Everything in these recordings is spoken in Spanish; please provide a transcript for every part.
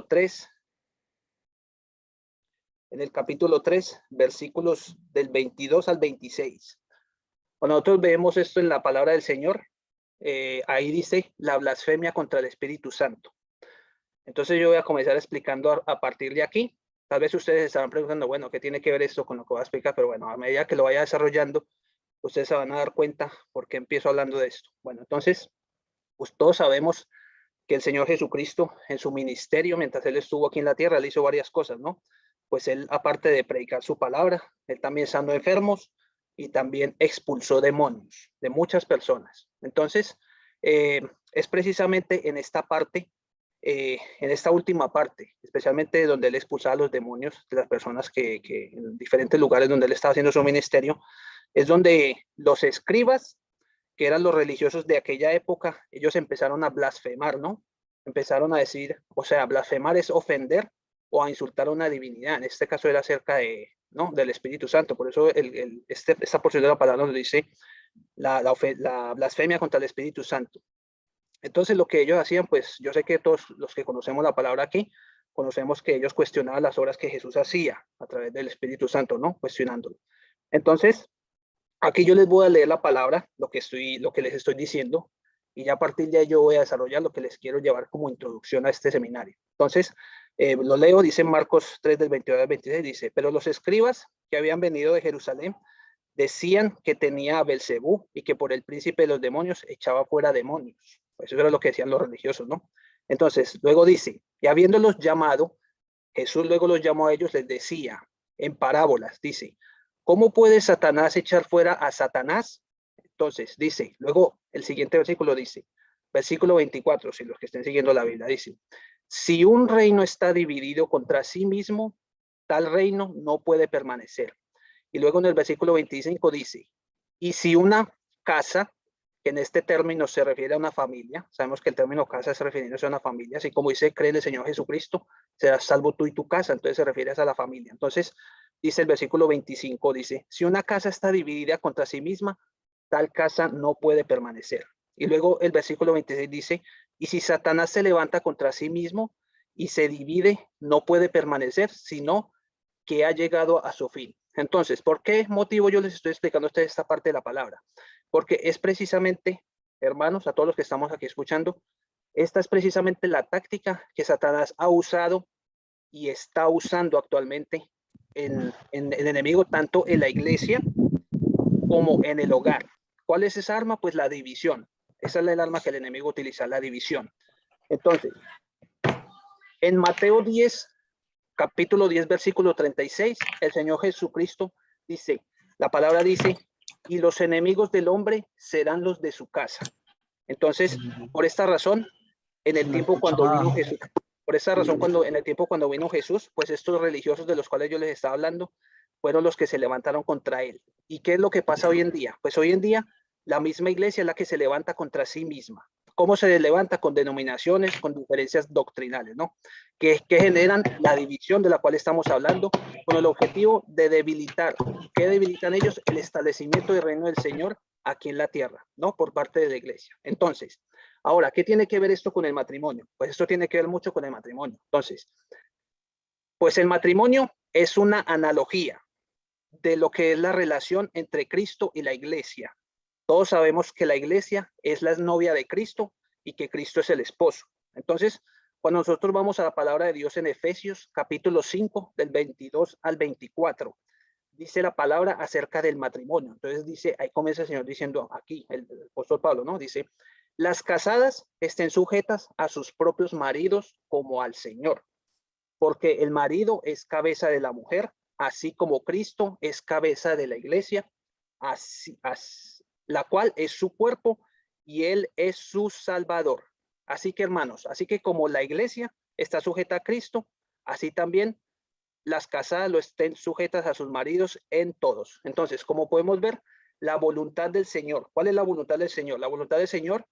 3, en el capítulo 3, versículos del 22 al 26. Cuando nosotros vemos esto en la palabra del Señor, ahí dice la blasfemia contra el Espíritu Santo. Entonces yo voy a comenzar explicando a partir de aquí. Tal vez ustedes estarán preguntando, bueno, ¿qué tiene que ver esto con lo que voy a explicar? Pero bueno, a medida que lo vaya desarrollando, ustedes se van a dar cuenta por qué empiezo hablando de esto. Bueno, entonces, pues todos sabemos que el Señor Jesucristo en su ministerio, mientras Él estuvo aquí en la tierra, Él hizo varias cosas, ¿no? Pues Él, aparte de predicar su palabra, Él también sanó enfermos y también expulsó demonios de muchas personas. Entonces, es precisamente en esta parte, en esta última parte, especialmente donde Él expulsaba a los demonios de las personas que en diferentes lugares donde Él estaba haciendo su ministerio, es donde los escribas, que eran los religiosos de aquella época, ellos empezaron a blasfemar, ¿no? Empezaron a decir, o sea, blasfemar es ofender o a insultar a una divinidad. En este caso era acerca de, ¿no? Del Espíritu Santo. Por eso esta porción de la palabra nos dice la blasfemia contra el Espíritu Santo. Entonces lo que ellos hacían, pues yo sé que todos los que conocemos la palabra aquí, conocemos que ellos cuestionaban las obras que Jesús hacía a través del Espíritu Santo, ¿no? Cuestionándolo. Entonces, aquí yo les voy a leer la palabra, lo que les estoy diciendo, y ya a partir de ahí yo voy a desarrollar lo que les quiero llevar como introducción a este seminario. Entonces, lo leo, dice Marcos 3 del 22 al 26, dice, pero los escribas que habían venido de Jerusalén decían que tenía a Belcebú y que por el príncipe de los demonios echaba fuera demonios. Eso era lo que decían los religiosos, ¿no? Entonces, luego dice, y habiéndolos llamado, Jesús luego los llamó a ellos, les decía en parábolas, dice, ¿cómo puede Satanás echar fuera a Satanás? Entonces, dice, luego el siguiente versículo dice, versículo 24, si los que estén siguiendo la Biblia, dice, si un reino está dividido contra sí mismo, tal reino no puede permanecer. Y luego en el versículo 25 dice, y si una casa, que en este término se refiere a una familia, sabemos que el término casa se refiere a una familia, así como dice, cree en el Señor Jesucristo, serás salvo tú y tu casa, entonces se refiere a la familia. Entonces, dice el versículo 25, dice, si una casa está dividida contra sí misma, tal casa no puede permanecer. Y luego el versículo 26 dice, y si Satanás se levanta contra sí mismo y se divide, no puede permanecer, sino que ha llegado a su fin. Entonces, ¿por qué motivo yo les estoy explicando a ustedes esta parte de la palabra? Porque es precisamente, hermanos, a todos los que estamos aquí escuchando, esta es precisamente la táctica que Satanás ha usado y está usando actualmente en el enemigo, tanto en la iglesia como en el hogar. ¿Cuál es esa arma? Pues la división. Esa es el arma que el enemigo utiliza, la división. Entonces, en Mateo 10, capítulo 10, versículo 36, el Señor Jesucristo dice, la palabra dice, y los enemigos del hombre serán los de su casa. Entonces, por esta razón, en el tiempo cuando vino Jesús, por esa razón, en el tiempo cuando vino Jesús, pues estos religiosos de los cuales yo les estaba hablando, fueron los que se levantaron contra él. ¿Y qué es lo que pasa hoy en día? Pues hoy en día, la misma iglesia es la que se levanta contra sí misma. ¿Cómo se levanta? Con denominaciones, con diferencias doctrinales, ¿no? Que generan la división de la cual estamos hablando, con el objetivo de debilitar. ¿Qué debilitan ellos? El establecimiento del reino del Señor aquí en la tierra, ¿no? Por parte de la iglesia. Entonces, ahora, ¿qué tiene que ver esto con el matrimonio? Pues esto tiene que ver mucho con el matrimonio. Entonces, pues el matrimonio es una analogía de lo que es la relación entre Cristo y la iglesia. Todos sabemos que la iglesia es la novia de Cristo y que Cristo es el esposo. Entonces, cuando nosotros vamos a la palabra de Dios en Efesios, capítulo 5, del 22 al 24, dice la palabra acerca del matrimonio. Entonces dice, ahí comienza el Señor diciendo aquí, el apóstol Pablo, ¿no? Dice, las casadas estén sujetas a sus propios maridos como al Señor, porque el marido es cabeza de la mujer, así como Cristo es cabeza de la iglesia, la cual es su cuerpo y él es su salvador. Así que, hermanos, así que como la iglesia está sujeta a Cristo, así también las casadas lo estén sujetas a sus maridos en todos. Entonces, como podemos ver, la voluntad del Señor. ¿Cuál es la voluntad del Señor? La voluntad del Señor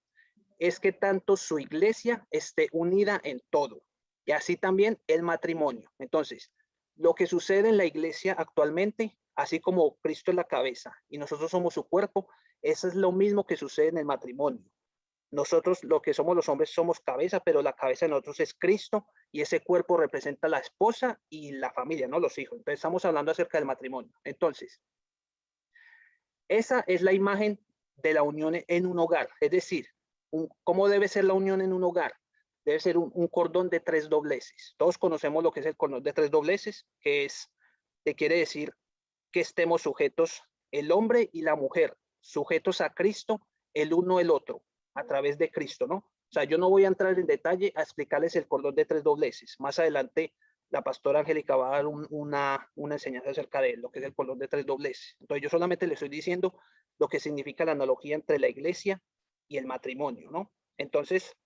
es que tanto su iglesia esté unida en todo y así también el matrimonio. Entonces, lo que sucede en la iglesia actualmente, así como Cristo es la cabeza y nosotros somos su cuerpo, eso es lo mismo que sucede en el matrimonio. Nosotros lo que somos los hombres somos cabeza, pero la cabeza de nosotros es Cristo y ese cuerpo representa la esposa y la familia, no los hijos. Entonces estamos hablando acerca del matrimonio. Entonces, esa es la imagen de la unión en un hogar. Es decir, ¿cómo debe ser la unión en un hogar? Debe ser un cordón de 3 dobleces. Todos conocemos lo que es el cordón de 3 dobleces, que quiere decir que estemos sujetos, el hombre y la mujer, sujetos a Cristo, el uno el otro, a través de Cristo, ¿no? O sea, yo no voy a entrar en detalle a explicarles el cordón de 3 dobleces. Más adelante, la pastora Angélica va a dar una enseñanza acerca de lo que es el cordón de 3 dobleces. Entonces, yo solamente le estoy diciendo lo que significa la analogía entre la iglesia y el matrimonio, ¿no? Entonces,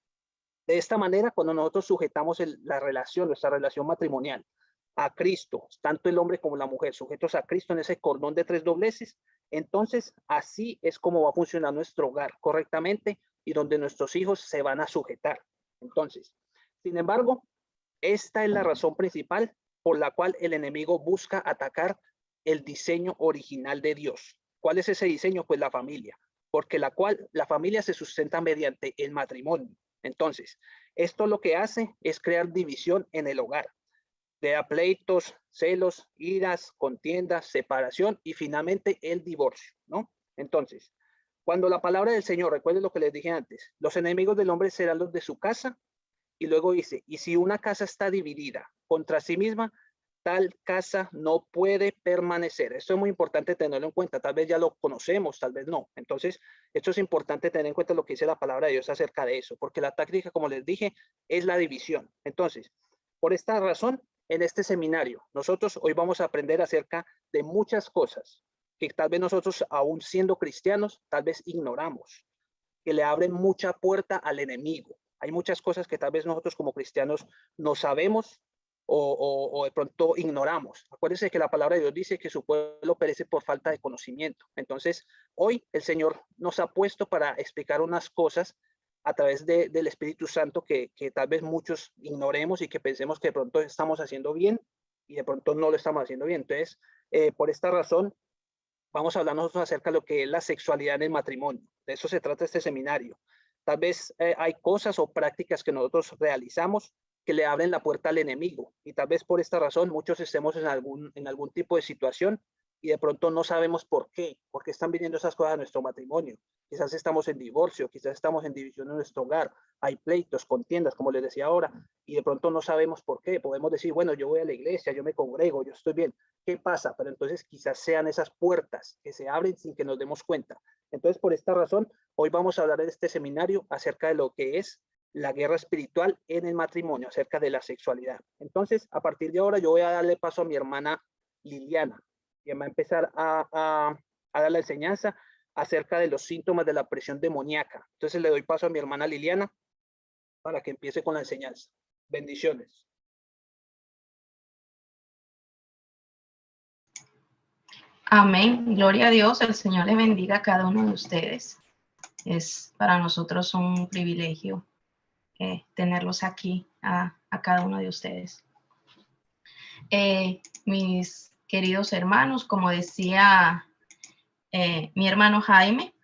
de esta manera, cuando nosotros sujetamos la relación, nuestra relación matrimonial, a Cristo, tanto el hombre como la mujer, sujetos a Cristo en ese cordón de 3 dobleces, entonces así es como va a funcionar nuestro hogar correctamente y donde nuestros hijos se van a sujetar. Entonces, sin embargo, esta es la razón principal por la cual el enemigo busca atacar el diseño original de Dios. ¿Cuál es ese diseño? Pues la familia, porque la familia se sustenta mediante el matrimonio. Entonces, esto lo que hace es crear división en el hogar. Da pleitos, celos, iras, contiendas, separación y finalmente el divorcio, ¿no? Entonces, cuando la palabra del Señor, recuerden lo que les dije antes, los enemigos del hombre serán los de su casa, y luego dice, y si una casa está dividida contra sí misma, tal casa no puede permanecer. Esto es muy importante tenerlo en cuenta. Tal vez ya lo conocemos, tal vez no. Entonces, esto es importante tener en cuenta lo que dice la palabra de Dios acerca de eso, porque la táctica, como les dije, es la división. Entonces, por esta razón, en este seminario, nosotros hoy vamos a aprender acerca de muchas cosas que tal vez nosotros, aún siendo cristianos, tal vez ignoramos, que le abren mucha puerta al enemigo. Hay muchas cosas que tal vez nosotros como cristianos no sabemos o de pronto ignoramos. Acuérdense que la palabra de Dios dice que su pueblo perece por falta de conocimiento. Entonces, hoy el Señor nos ha puesto para explicar unas cosas a través del Espíritu Santo que tal vez muchos ignoremos y que pensemos que de pronto estamos haciendo bien y de pronto no lo estamos haciendo bien. Entonces, por esta razón, vamos a hablar nosotros acerca de lo que es la sexualidad en el matrimonio. De eso se trata este seminario. Tal vez hay cosas o prácticas que nosotros realizamos que le abren la puerta al enemigo y tal vez por esta razón muchos estemos en algún tipo de situación y de pronto no sabemos por qué están viniendo esas cosas a nuestro matrimonio. Quizás estamos en divorcio, quizás estamos en división en nuestro hogar, hay pleitos, contiendas, como les decía ahora, y de pronto no sabemos por qué. Podemos decir, bueno, yo voy a la iglesia, yo me congrego, yo estoy bien. ¿Qué pasa? Pero entonces quizás sean esas puertas que se abren sin que nos demos cuenta. Entonces, por esta razón, hoy vamos a hablar en este seminario acerca de lo que es la guerra espiritual en el matrimonio, acerca de la sexualidad. Entonces, a partir de ahora, yo voy a darle paso a mi hermana Liliana, que va a empezar a dar la enseñanza acerca de los síntomas de la presión demoníaca. Entonces, le doy paso a mi hermana Liliana para que empiece con la enseñanza. Bendiciones. Amén. Gloria a Dios. El Señor le bendiga a cada uno de ustedes. Es para nosotros un privilegio tenerlos aquí a cada uno de ustedes. Mis queridos hermanos, como decía mi hermano Jaime,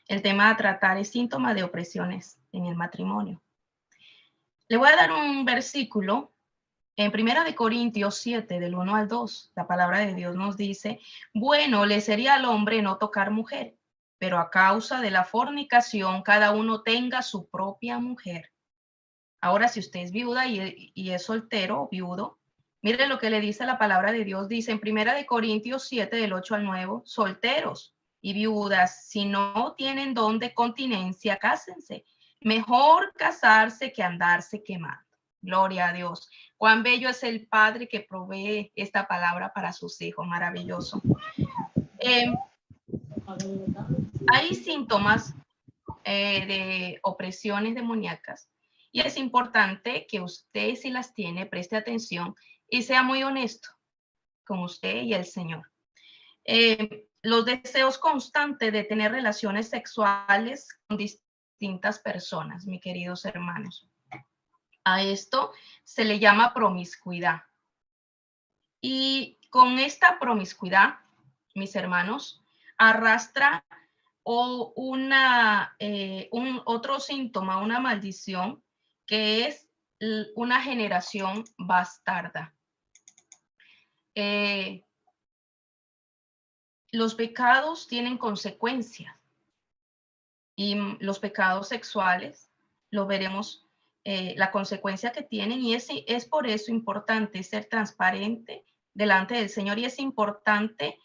el tema a tratar es síntomas de opresiones en el matrimonio. Le voy a dar un versículo. En 1 Corintios 7, del 1 al 2, la palabra de Dios nos dice, bueno, le sería al hombre no tocar mujer, pero a causa de la fornicación, cada uno tenga su propia mujer. Ahora, si usted es viuda y es soltero o viudo, mire lo que le dice la palabra de Dios. Dice en 1 Corintios 7, del 8 al 9, solteros y viudas, si no tienen don de continencia, cásense. Mejor casarse que andarse quemando. Gloria a Dios. Cuán bello es el Padre que provee esta palabra para sus hijos. Maravilloso. Hay síntomas de opresiones demoníacas y es importante que usted, si las tiene, preste atención y sea muy honesto con usted y el Señor. Los deseos constantes de tener relaciones sexuales con distintas personas, mis queridos hermanos. A esto se le llama promiscuidad. Y con esta promiscuidad, mis hermanos, arrastra o otro síntoma, una maldición, que es una generación bastarda. Los pecados tienen consecuencias y los pecados sexuales lo veremos, la consecuencia que tienen, y es por eso importante ser transparente delante del Señor, y es importante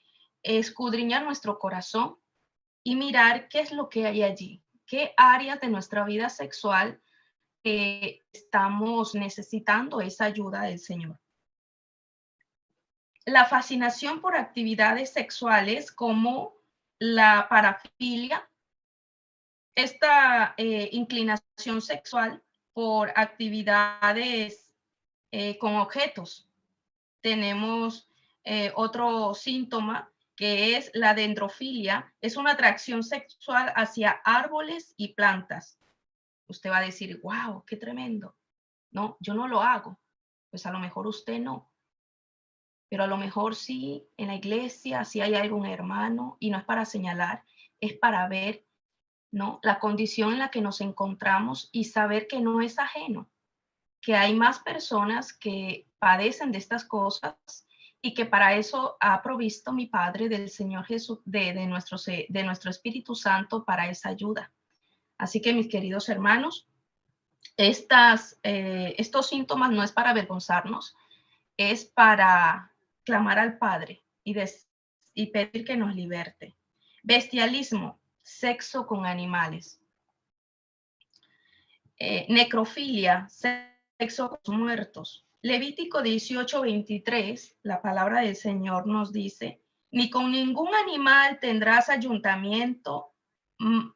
escudriñar nuestro corazón y mirar qué es lo que hay allí, qué áreas de nuestra vida sexual estamos necesitando esa ayuda del Señor. La fascinación por actividades sexuales como la parafilia, esta inclinación sexual por actividades con objetos. Tenemos otro síntoma que es la dendrofilia, es una atracción sexual hacia árboles y plantas. Usted va a decir, wow, qué tremendo. No, yo no lo hago. Pues a lo mejor usted no. Pero a lo mejor sí, en la iglesia, sí hay algún hermano, y no es para señalar, es para ver, ¿no?, la condición en la que nos encontramos y saber que no es ajeno, que hay más personas que padecen de estas cosas y que para eso ha provisto mi Padre del Señor Jesús, de nuestro Espíritu Santo para esa ayuda. Así que, mis queridos hermanos, estos síntomas no es para avergonzarnos, es para clamar al Padre y pedir que nos liberte. Bestialismo, sexo con animales. Necrofilia, sexo con muertos. Levítico 18:23, la palabra del Señor nos dice, ni con ningún animal tendrás ayuntamiento,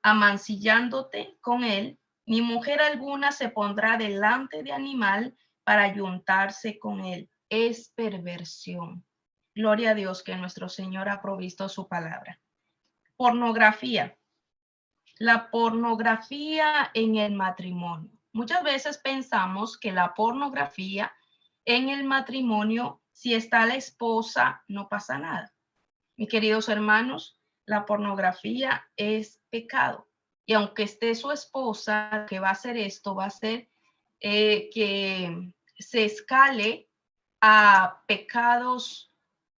amancillándote con él, ni mujer alguna se pondrá delante de animal para ayuntarse con él. Es perversión. Gloria a Dios que nuestro Señor ha provisto su palabra. Pornografía. La pornografía en el matrimonio. Muchas veces pensamos que la pornografía en el matrimonio, si está la esposa, no pasa nada. Mis queridos hermanos, la pornografía es pecado. Y aunque esté su esposa, que va a hacer esto, va a hacer que se escale a pecados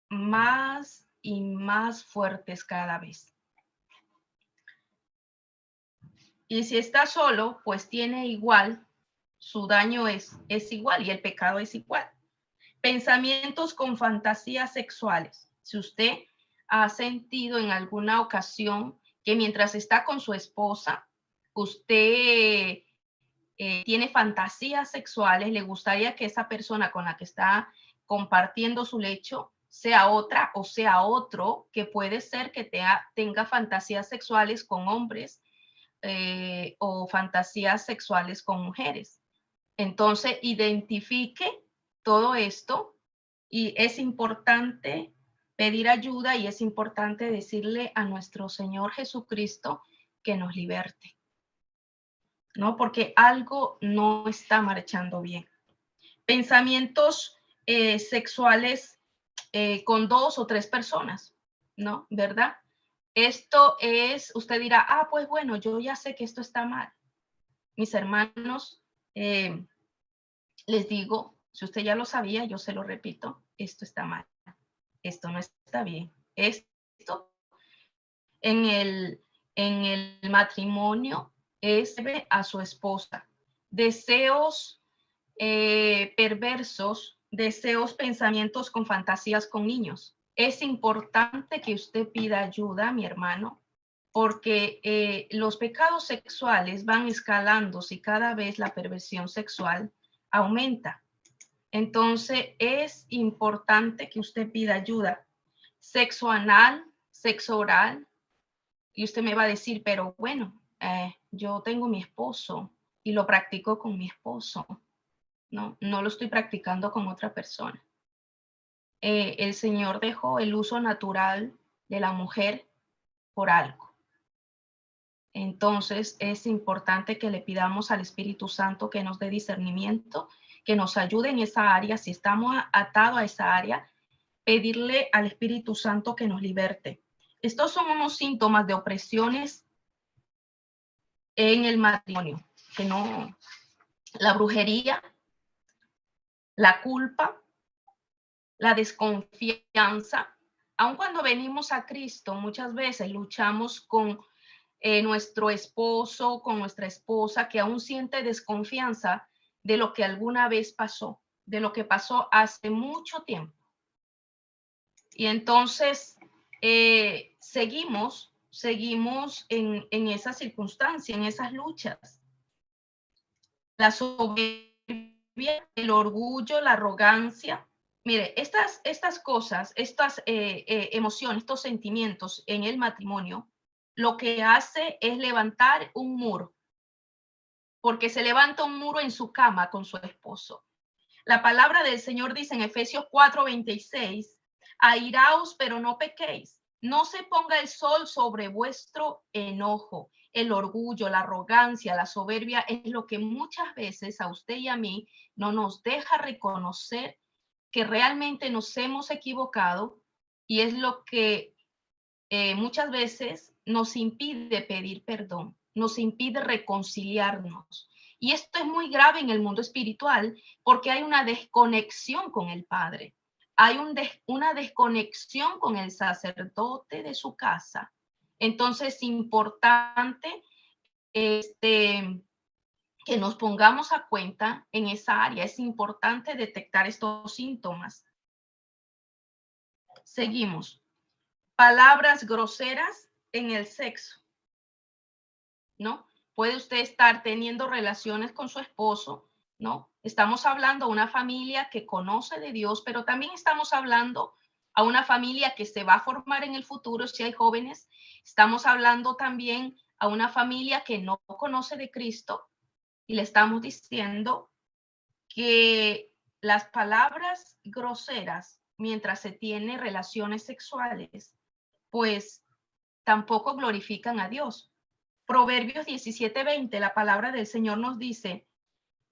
más y más fuertes cada vez. Y si está solo, pues tiene igual, su daño es igual y el pecado es igual. Pensamientos con fantasías sexuales. Si usted ha sentido en alguna ocasión que mientras está con su esposa, usted tiene fantasías sexuales, le gustaría que esa persona con la que está compartiendo su lecho sea otra o sea otro, que puede ser que tenga fantasías sexuales con hombres o fantasías sexuales con mujeres. Entonces, identifique todo esto y es importante pedir ayuda y es importante decirle a nuestro Señor Jesucristo que nos liberte, ¿no? Porque algo no está marchando bien. Pensamientos sexuales con 2 o 3 personas, ¿no? ¿Verdad? Esto es, usted dirá, pues bueno, yo ya sé que esto está mal. Mis hermanos, les digo, si usted ya lo sabía, yo se lo repito, esto está mal. Esto no está bien. Esto en el matrimonio es a su esposa. Deseos perversos, deseos, pensamientos con fantasías con niños. Es importante que usted pida ayuda, mi hermano, porque los pecados sexuales van escalando si cada vez la perversión sexual aumenta. Entonces es importante que usted pida ayuda. Sexo anal, sexo oral, y usted me va a decir, pero bueno, yo tengo mi esposo y lo practico con mi esposo. No lo estoy practicando con otra persona. El Señor dejó el uso natural de la mujer por algo. Entonces es importante que le pidamos al Espíritu Santo que nos dé discernimiento, que nos ayude en esa área. Si estamos atados a esa área, pedirle al Espíritu Santo que nos liberte. Estos son unos síntomas de opresiones en el matrimonio, que no, la brujería, la culpa, la desconfianza. Aun cuando venimos a Cristo, muchas veces luchamos con nuestro esposo, con nuestra esposa, que aún siente desconfianza de lo que alguna vez pasó, de lo que pasó hace mucho tiempo. Y entonces seguimos en esa circunstancia, en esas luchas. La soberbia, el orgullo, la arrogancia. Mire, estas cosas, estas emociones, estos sentimientos en el matrimonio, lo que hace es levantar un muro, porque se levanta un muro en su cama con su esposo. La palabra del Señor dice en Efesios 4:26, airaos, pero no pequéis. No se ponga el sol sobre vuestro enojo. El orgullo, la arrogancia, la soberbia es lo que muchas veces a usted y a mí no nos deja reconocer que realmente nos hemos equivocado, y es lo que muchas veces nos impide pedir perdón, nos impide reconciliarnos. Y esto es muy grave en el mundo espiritual porque hay una desconexión con el Padre. Hay una desconexión con el sacerdote de su casa. Entonces es importante que nos pongamos a cuenta en esa área. Es importante detectar estos síntomas. Seguimos. Palabras groseras en el sexo, ¿no? Puede usted estar teniendo relaciones con su esposo, ¿no? Estamos hablando a una familia que conoce de Dios, pero también estamos hablando a una familia que se va a formar en el futuro si hay jóvenes. Estamos hablando también a una familia que no conoce de Cristo y le estamos diciendo que las palabras groseras mientras se tiene relaciones sexuales, pues tampoco glorifican a Dios. Proverbios 17:20, la palabra del Señor nos dice,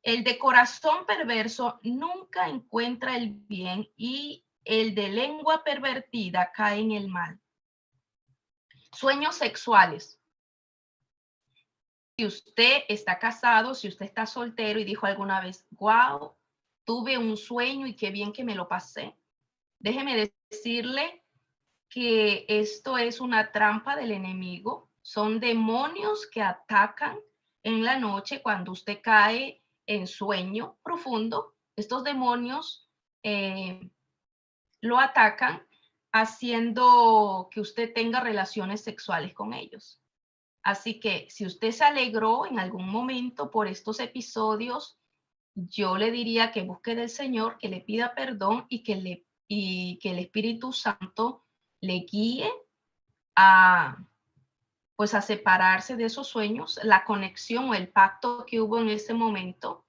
el de corazón perverso nunca encuentra el bien y el de lengua pervertida cae en el mal. Sueños sexuales. Si usted está casado, si usted está soltero y dijo alguna vez, wow, tuve un sueño y qué bien que me lo pasé, déjeme decirle que esto es una trampa del enemigo. Son demonios que atacan en la noche cuando usted cae en sueño profundo. Estos demonios lo atacan haciendo que usted tenga relaciones sexuales con ellos. Así que si usted se alegró en algún momento por estos episodios, yo le diría que busque del Señor, que le pida perdón y que el Espíritu Santo le guíe pues a separarse de esos sueños, la conexión o el pacto que hubo en ese momento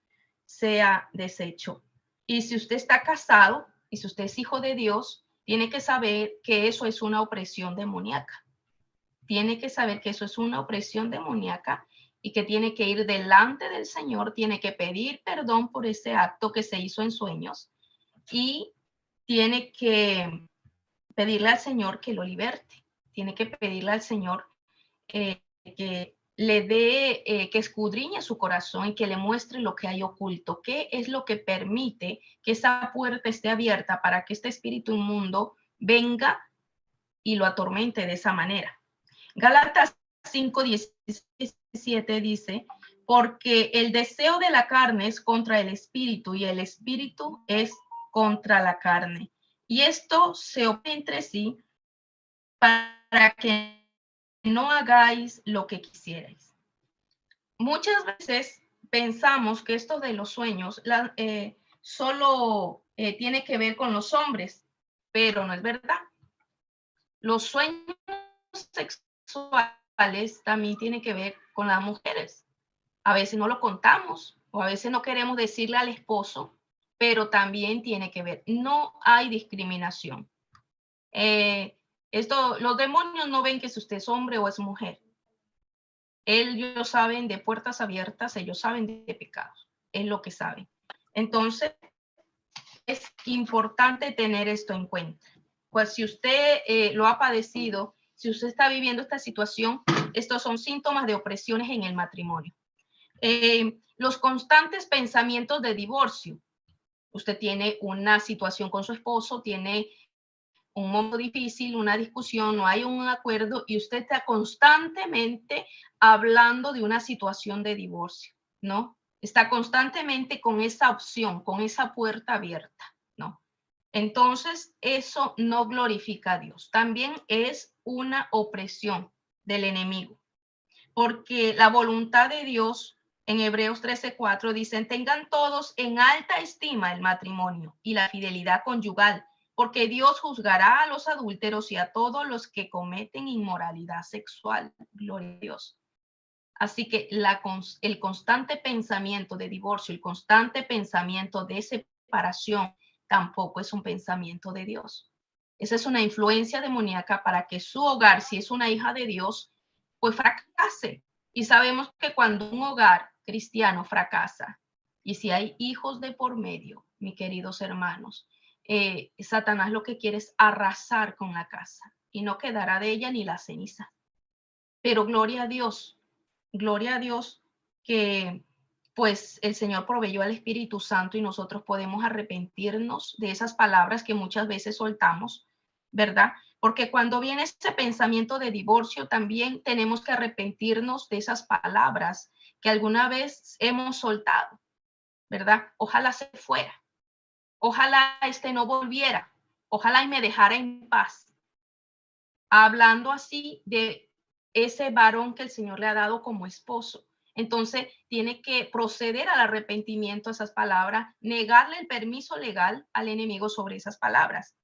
sea deshecho. Y si usted está casado y si usted es hijo de Dios, tiene que saber que eso es una opresión demoníaca. Tiene que saber que eso es una opresión demoníaca y que tiene que ir delante del Señor, tiene que pedir perdón por ese acto que se hizo en sueños y tiene que pedirle al Señor que lo liberte. Tiene que pedirle al Señor que le dé, que escudriñe su corazón y que le muestre lo que hay oculto, qué es lo que permite que esa puerta esté abierta para que este espíritu inmundo venga y lo atormente de esa manera. Gálatas 5:17 dice, porque el deseo de la carne es contra el espíritu y el espíritu es contra la carne. Y esto se opone entre sí para que no hagáis lo que quisierais. Muchas veces pensamos que esto de los sueños solo tiene que ver con los hombres, pero no es verdad. Los sueños sexuales también tienen que ver con las mujeres. A veces no lo contamos o a veces no queremos decirle al esposo, pero también tiene que ver. No hay discriminación. Los demonios no ven que si usted es hombre o es mujer. Ellos saben de puertas abiertas, ellos saben de pecados, es lo que saben. Entonces, es importante tener esto en cuenta. Pues si usted lo ha padecido si usted está viviendo esta situación, estos son síntomas de opresiones en el matrimonio. Los constantes pensamientos de divorcio. Usted tiene una situación con su esposo, tiene un momento difícil, una discusión, no hay un acuerdo y usted está constantemente hablando de una situación de divorcio, ¿no? Está constantemente con esa opción, con esa puerta abierta, ¿no? Entonces, eso no glorifica a Dios. También es una opresión del enemigo, porque la voluntad de Dios en Hebreos 13:4 dicen, tengan todos en alta estima el matrimonio y la fidelidad conyugal, porque Dios juzgará a los adúlteros y a todos los que cometen inmoralidad sexual. Gloria a Dios. Así que el constante pensamiento de divorcio, el constante pensamiento de separación, tampoco es un pensamiento de Dios. Esa es una influencia demoníaca para que su hogar, si es una hija de Dios, pues fracase. Y sabemos que cuando un hogar cristiano fracasa, y si hay hijos de por medio, mis queridos hermanos, Satanás lo que quiere es arrasar con la casa y no quedará de ella ni la ceniza. Pero gloria a Dios que pues el Señor proveyó al Espíritu Santo y nosotros podemos arrepentirnos de esas palabras que muchas veces soltamos, ¿verdad? Porque cuando viene ese pensamiento de divorcio, también tenemos que arrepentirnos de esas palabras que alguna vez hemos soltado, ¿verdad? Ojalá se fuera, ojalá no volviera, ojalá y me dejara en paz. Hablando así de ese varón que el Señor le ha dado como esposo. Entonces, tiene que proceder al arrepentimiento a esas palabras, negarle el permiso legal al enemigo sobre esas palabras.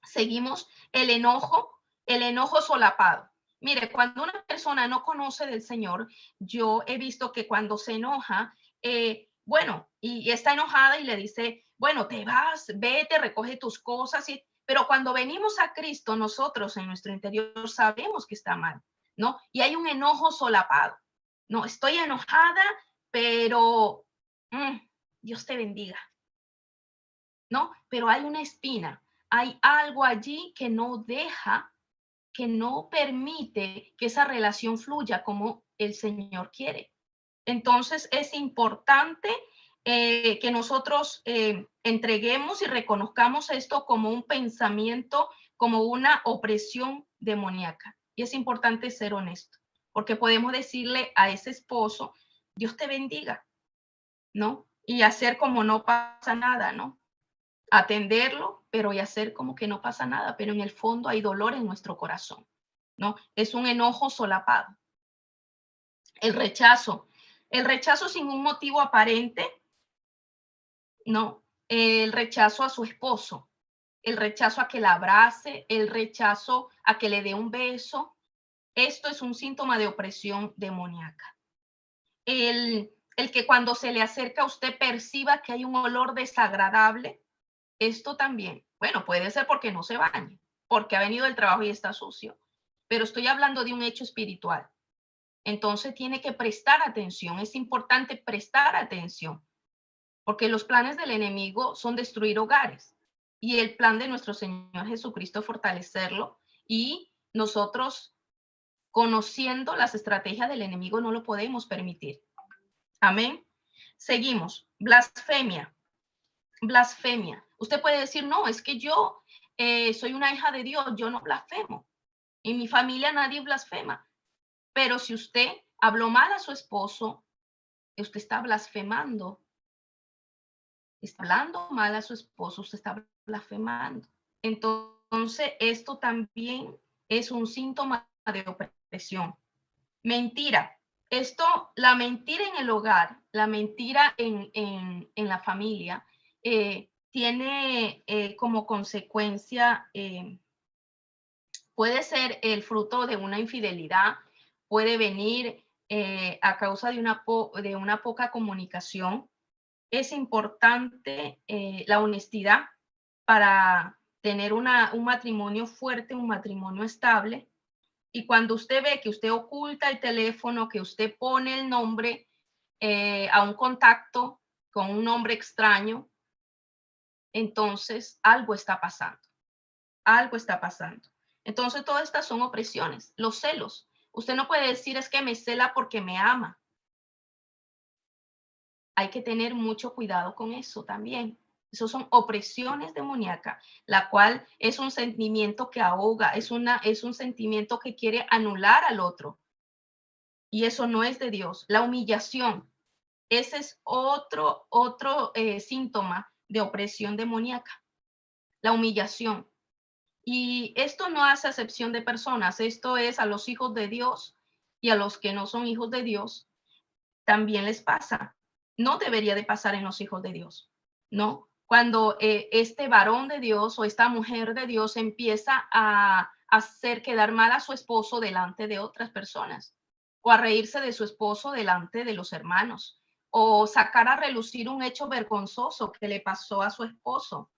Seguimos el enojo solapado. Mire, cuando una persona no conoce del Señor, yo he visto que cuando se enoja, y está enojada y le dice, bueno, te vas, vete, recoge tus cosas, pero cuando venimos a Cristo, nosotros en nuestro interior sabemos que está mal, ¿no? Y hay un enojo solapado. No, estoy enojada, pero Dios te bendiga, ¿no? Pero hay una espina, hay algo allí que no deja, que no permite que esa relación fluya como el Señor quiere. Entonces es importante que nosotros entreguemos y reconozcamos esto como un pensamiento, como una opresión demoníaca. Y es importante ser honesto, porque podemos decirle a ese esposo, Dios te bendiga, ¿no? Y hacer como no pasa nada, ¿no? Atenderlo, pero y hacer como que no pasa nada, pero en el fondo hay dolor en nuestro corazón, ¿no? Es un enojo solapado. El rechazo sin un motivo aparente, ¿no? El rechazo a su esposo, el rechazo a que la abrace, el rechazo a que le dé un beso. Esto es un síntoma de opresión demoníaca. El que cuando se le acerca a usted perciba que hay un olor desagradable, esto también, bueno, puede ser porque no se bañe, porque ha venido del trabajo y está sucio, pero estoy hablando de un hecho espiritual. Entonces tiene que prestar atención, es importante prestar atención, porque los planes del enemigo son destruir hogares y el plan de nuestro Señor Jesucristo es fortalecerlo, y nosotros, conociendo las estrategias del enemigo, no lo podemos permitir. Amén. Seguimos. Blasfemia. Blasfemia. Usted puede decir, no, es que yo soy una hija de Dios, yo no blasfemo. En mi familia nadie blasfema. Pero si usted habló mal a su esposo, usted está blasfemando. Está hablando mal a su esposo, usted está blasfemando. Entonces, esto también es un síntoma de opresión. Mentira. La mentira en el hogar, la mentira en la familia, tiene como consecuencia, puede ser el fruto de una infidelidad, puede venir a causa de una poca comunicación. Es importante la honestidad para tener un matrimonio fuerte, un matrimonio estable. Y cuando usted ve que usted oculta el teléfono, que usted pone el nombre a un contacto con un nombre extraño, entonces algo está pasando. Algo está pasando. Entonces, todas estas son opresiones. Los celos. Usted no puede decir es que me cela porque me ama. Hay que tener mucho cuidado con eso también. Esos son opresiones demoníacas, la cual es un sentimiento que ahoga, es un sentimiento que quiere anular al otro. Y eso no es de Dios. La humillación, ese es otro síntoma de opresión demoníaca. La humillación. Y esto no hace acepción de personas. Esto es a los hijos de Dios y a los que no son hijos de Dios. También les pasa. No debería de pasar en los hijos de Dios, ¿no? Cuando este varón de Dios o esta mujer de Dios empieza a hacer quedar mal a su esposo delante de otras personas, o a reírse de su esposo delante de los hermanos, o sacar a relucir un hecho vergonzoso que le pasó a su esposo.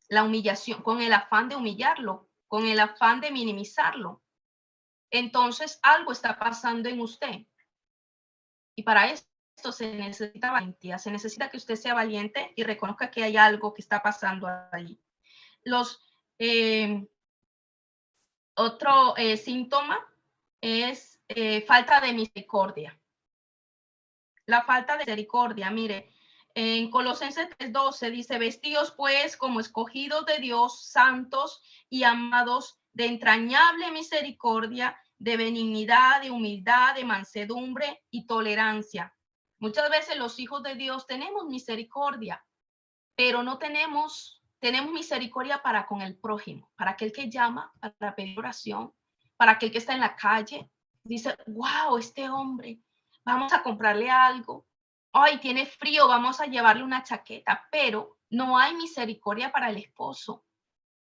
La humillación, con el afán de humillarlo, con el afán de minimizarlo. Entonces, algo está pasando en usted. Y para esto se necesita valentía, se necesita que usted sea valiente y reconozca que hay algo que está pasando allí. Otro síntoma es falta de misericordia. La falta de misericordia, mire, en Colosenses 3:12 dice, vestíos pues como escogidos de Dios, santos y amados, de entrañable misericordia, de benignidad, de humildad, de mansedumbre y tolerancia. Muchas veces los hijos de Dios tenemos misericordia, pero no tenemos misericordia para con el prójimo, para aquel que llama, para pedir oración, para aquel que está en la calle. Dice, wow, este hombre, vamos a comprarle algo. Ay, tiene frío, vamos a llevarle una chaqueta, pero no hay misericordia para el esposo.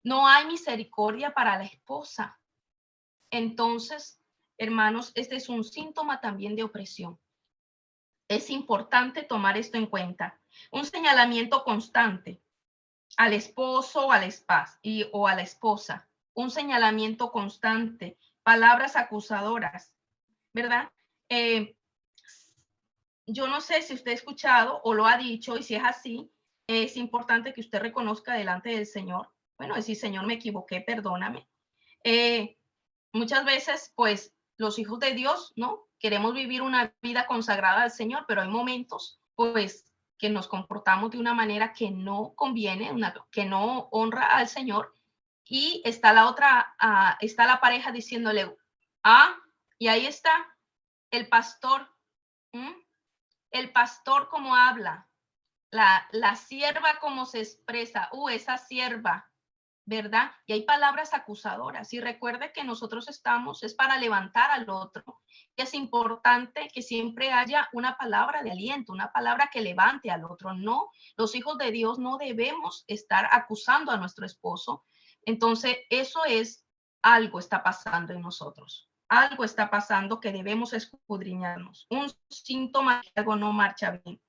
No hay misericordia para la esposa. Entonces, hermanos, este es un síntoma también de opresión. Es importante tomar esto en cuenta. Un señalamiento constante al esposo o a la esposa. Un señalamiento constante, palabras acusadoras, ¿verdad? Yo no sé si usted ha escuchado o lo ha dicho, y si es así, es importante que usted reconozca delante del Señor. Bueno, decir, Señor, me equivoqué, perdóname. Muchas veces, pues, los hijos de Dios, ¿no? Queremos vivir una vida consagrada al Señor, pero hay momentos, pues, que nos comportamos de una manera que no conviene, que no honra al Señor, y está está la pareja diciéndole, y ahí está el pastor, el pastor cómo habla, la sierva cómo se expresa, esa sierva, ¿verdad? Y hay palabras acusadoras. Y recuerde que nosotros es para levantar al otro. Es importante que siempre haya una palabra de aliento, una palabra que levante al otro. No, los hijos de Dios no debemos estar acusando a nuestro esposo. Entonces, eso es algo está pasando en nosotros. Algo está pasando que debemos escudriñarnos. Un síntoma que algo no marcha bien.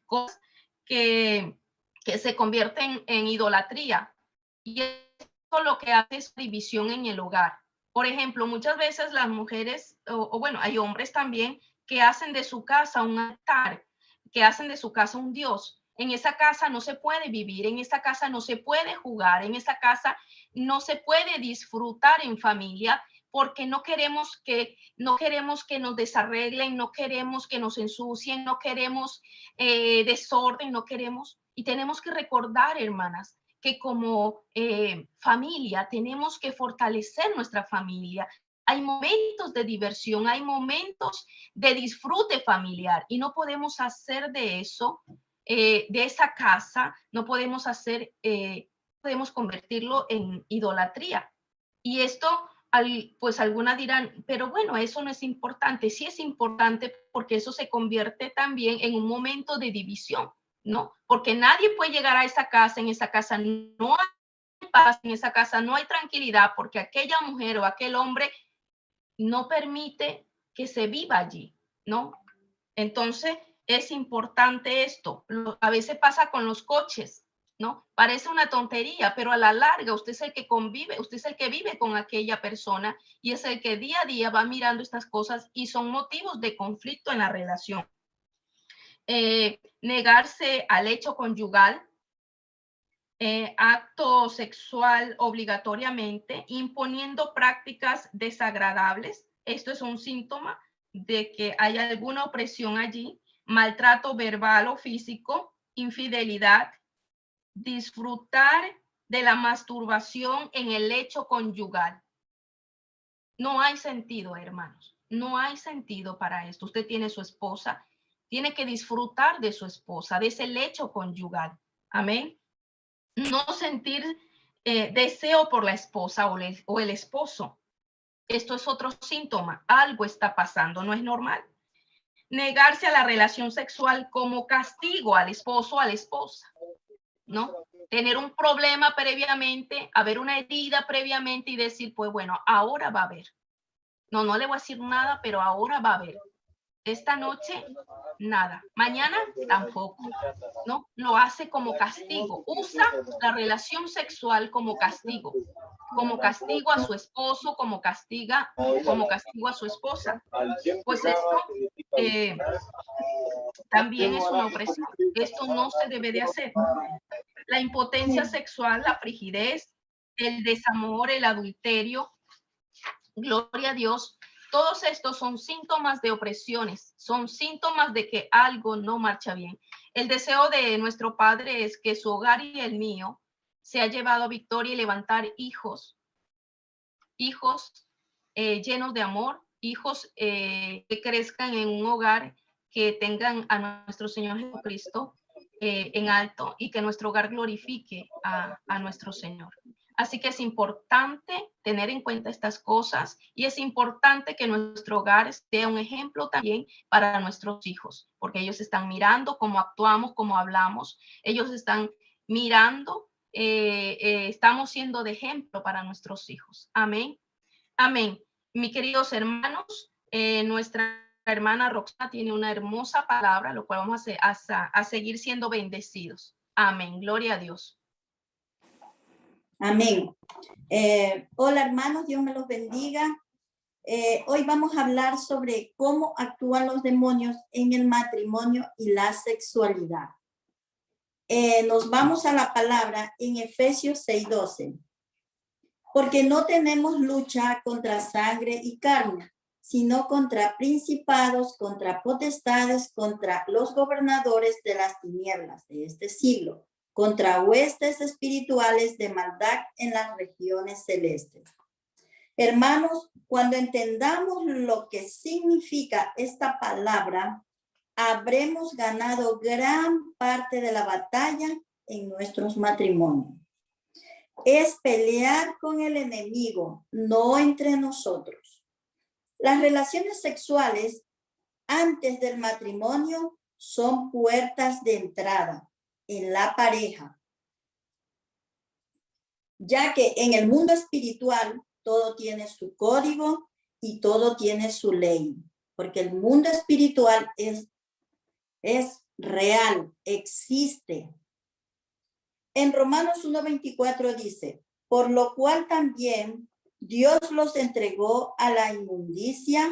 Cosas que se convierten en idolatría. Y esto lo que hace es división en el hogar. Por ejemplo, muchas veces las mujeres, bueno, hay hombres también que hacen de su casa un altar, que hacen de su casa un Dios. En esa casa no se puede vivir, en esa casa no se puede jugar, en esa casa no se puede disfrutar en familia, porque no queremos que nos desarreglen, no queremos que nos ensucien, no queremos desorden, no queremos. Y tenemos que recordar, hermanas, que como familia tenemos que fortalecer nuestra familia. Hay momentos de diversión, hay momentos de disfrute familiar y no podemos hacer de eso, de esa casa, no podemos podemos convertirlo en idolatría. Y esto, pues algunas dirán, pero bueno, eso no es importante. Sí es importante porque eso se convierte también en un momento de división, ¿no? Porque nadie puede llegar a esa casa, en esa casa no hay paz, en esa casa no hay tranquilidad, porque aquella mujer o aquel hombre no permite que se viva allí, ¿no? Entonces, es importante esto. A veces pasa con los coches, ¿no? Parece una tontería, pero a la larga usted es el que convive, usted es el que vive con aquella persona y es el que día a día va mirando estas cosas y son motivos de conflicto en la relación. Negarse al hecho conyugal, acto sexual obligatoriamente, imponiendo prácticas desagradables. Esto es un síntoma de que hay alguna opresión allí, maltrato verbal o físico, infidelidad, disfrutar de la masturbación en el lecho conyugal. No hay sentido, hermanos. No hay sentido para esto. Usted tiene su esposa, tiene que disfrutar de su esposa, de ese lecho conyugal. Amén. No sentir deseo por la esposa o el esposo. Esto es otro síntoma. Algo está pasando, no es normal. Negarse a la relación sexual como castigo al esposo o a la esposa, ¿no? Tener un problema previamente, haber una herida previamente y decir, pues bueno, ahora va a haber. No, no le voy a decir nada, pero ahora va a haber. Esta noche, nada. Mañana, tampoco. ¿No? Lo hace como castigo. Usa la relación sexual como castigo a su esposo, como castigo a su esposa. Pues esto también es una opresión. Esto no se debe de hacer. La impotencia sexual, la frigidez, el desamor, el adulterio, gloria a Dios. Todos estos son síntomas de opresiones, son síntomas de que algo no marcha bien. El deseo de nuestro Padre es que su hogar y el mío sea llevado a victoria y levantar hijos llenos de amor, hijos que crezcan en un hogar, que tengan a nuestro Señor Jesucristo en alto y que nuestro hogar glorifique a nuestro Señor. Así que es importante tener en cuenta estas cosas y es importante que nuestro hogar sea un ejemplo también para nuestros hijos, porque ellos están mirando cómo actuamos, cómo hablamos, ellos están mirando, estamos siendo de ejemplo para nuestros hijos. Amén. Amén. Mis queridos hermanos, nuestra hermana Roxana tiene una hermosa palabra, lo cual vamos a seguir siendo bendecidos. Amén. Gloria a Dios. Amén. Hola hermanos, Dios me los bendiga. Hoy vamos a hablar sobre cómo actúan los demonios en el matrimonio y la sexualidad. Nos vamos a la palabra en Efesios 6:12. Porque no tenemos lucha contra sangre y carne, sino contra principados, contra potestades, contra los gobernadores de las tinieblas de este siglo, contra huestes espirituales de maldad en las regiones celestes. Hermanos, cuando entendamos lo que significa esta palabra, habremos ganado gran parte de la batalla en nuestros matrimonios. Es pelear con el enemigo, no entre nosotros. Las relaciones sexuales antes del matrimonio son puertas de entrada en la pareja, ya que en el mundo espiritual todo tiene su código y todo tiene su ley, porque el mundo espiritual es real, existe. En Romanos 1:24 dice, por lo cual también Dios los entregó a la inmundicia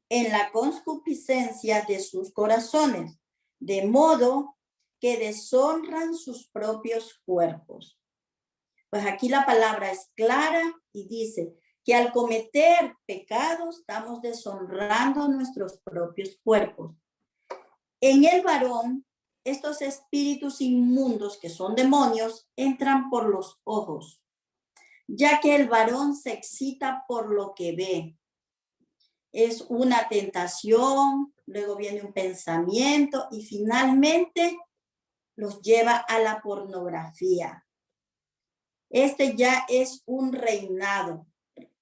en la concupiscencia de sus corazones, de modo que deshonran sus propios cuerpos. Pues aquí la palabra es clara y dice que al cometer pecados estamos deshonrando nuestros propios cuerpos. En el varón, estos espíritus inmundos, que son demonios, entran por los ojos, ya que el varón se excita por lo que ve. Es una tentación, luego viene un pensamiento y finalmente los lleva a la pornografía. Este ya es un reinado.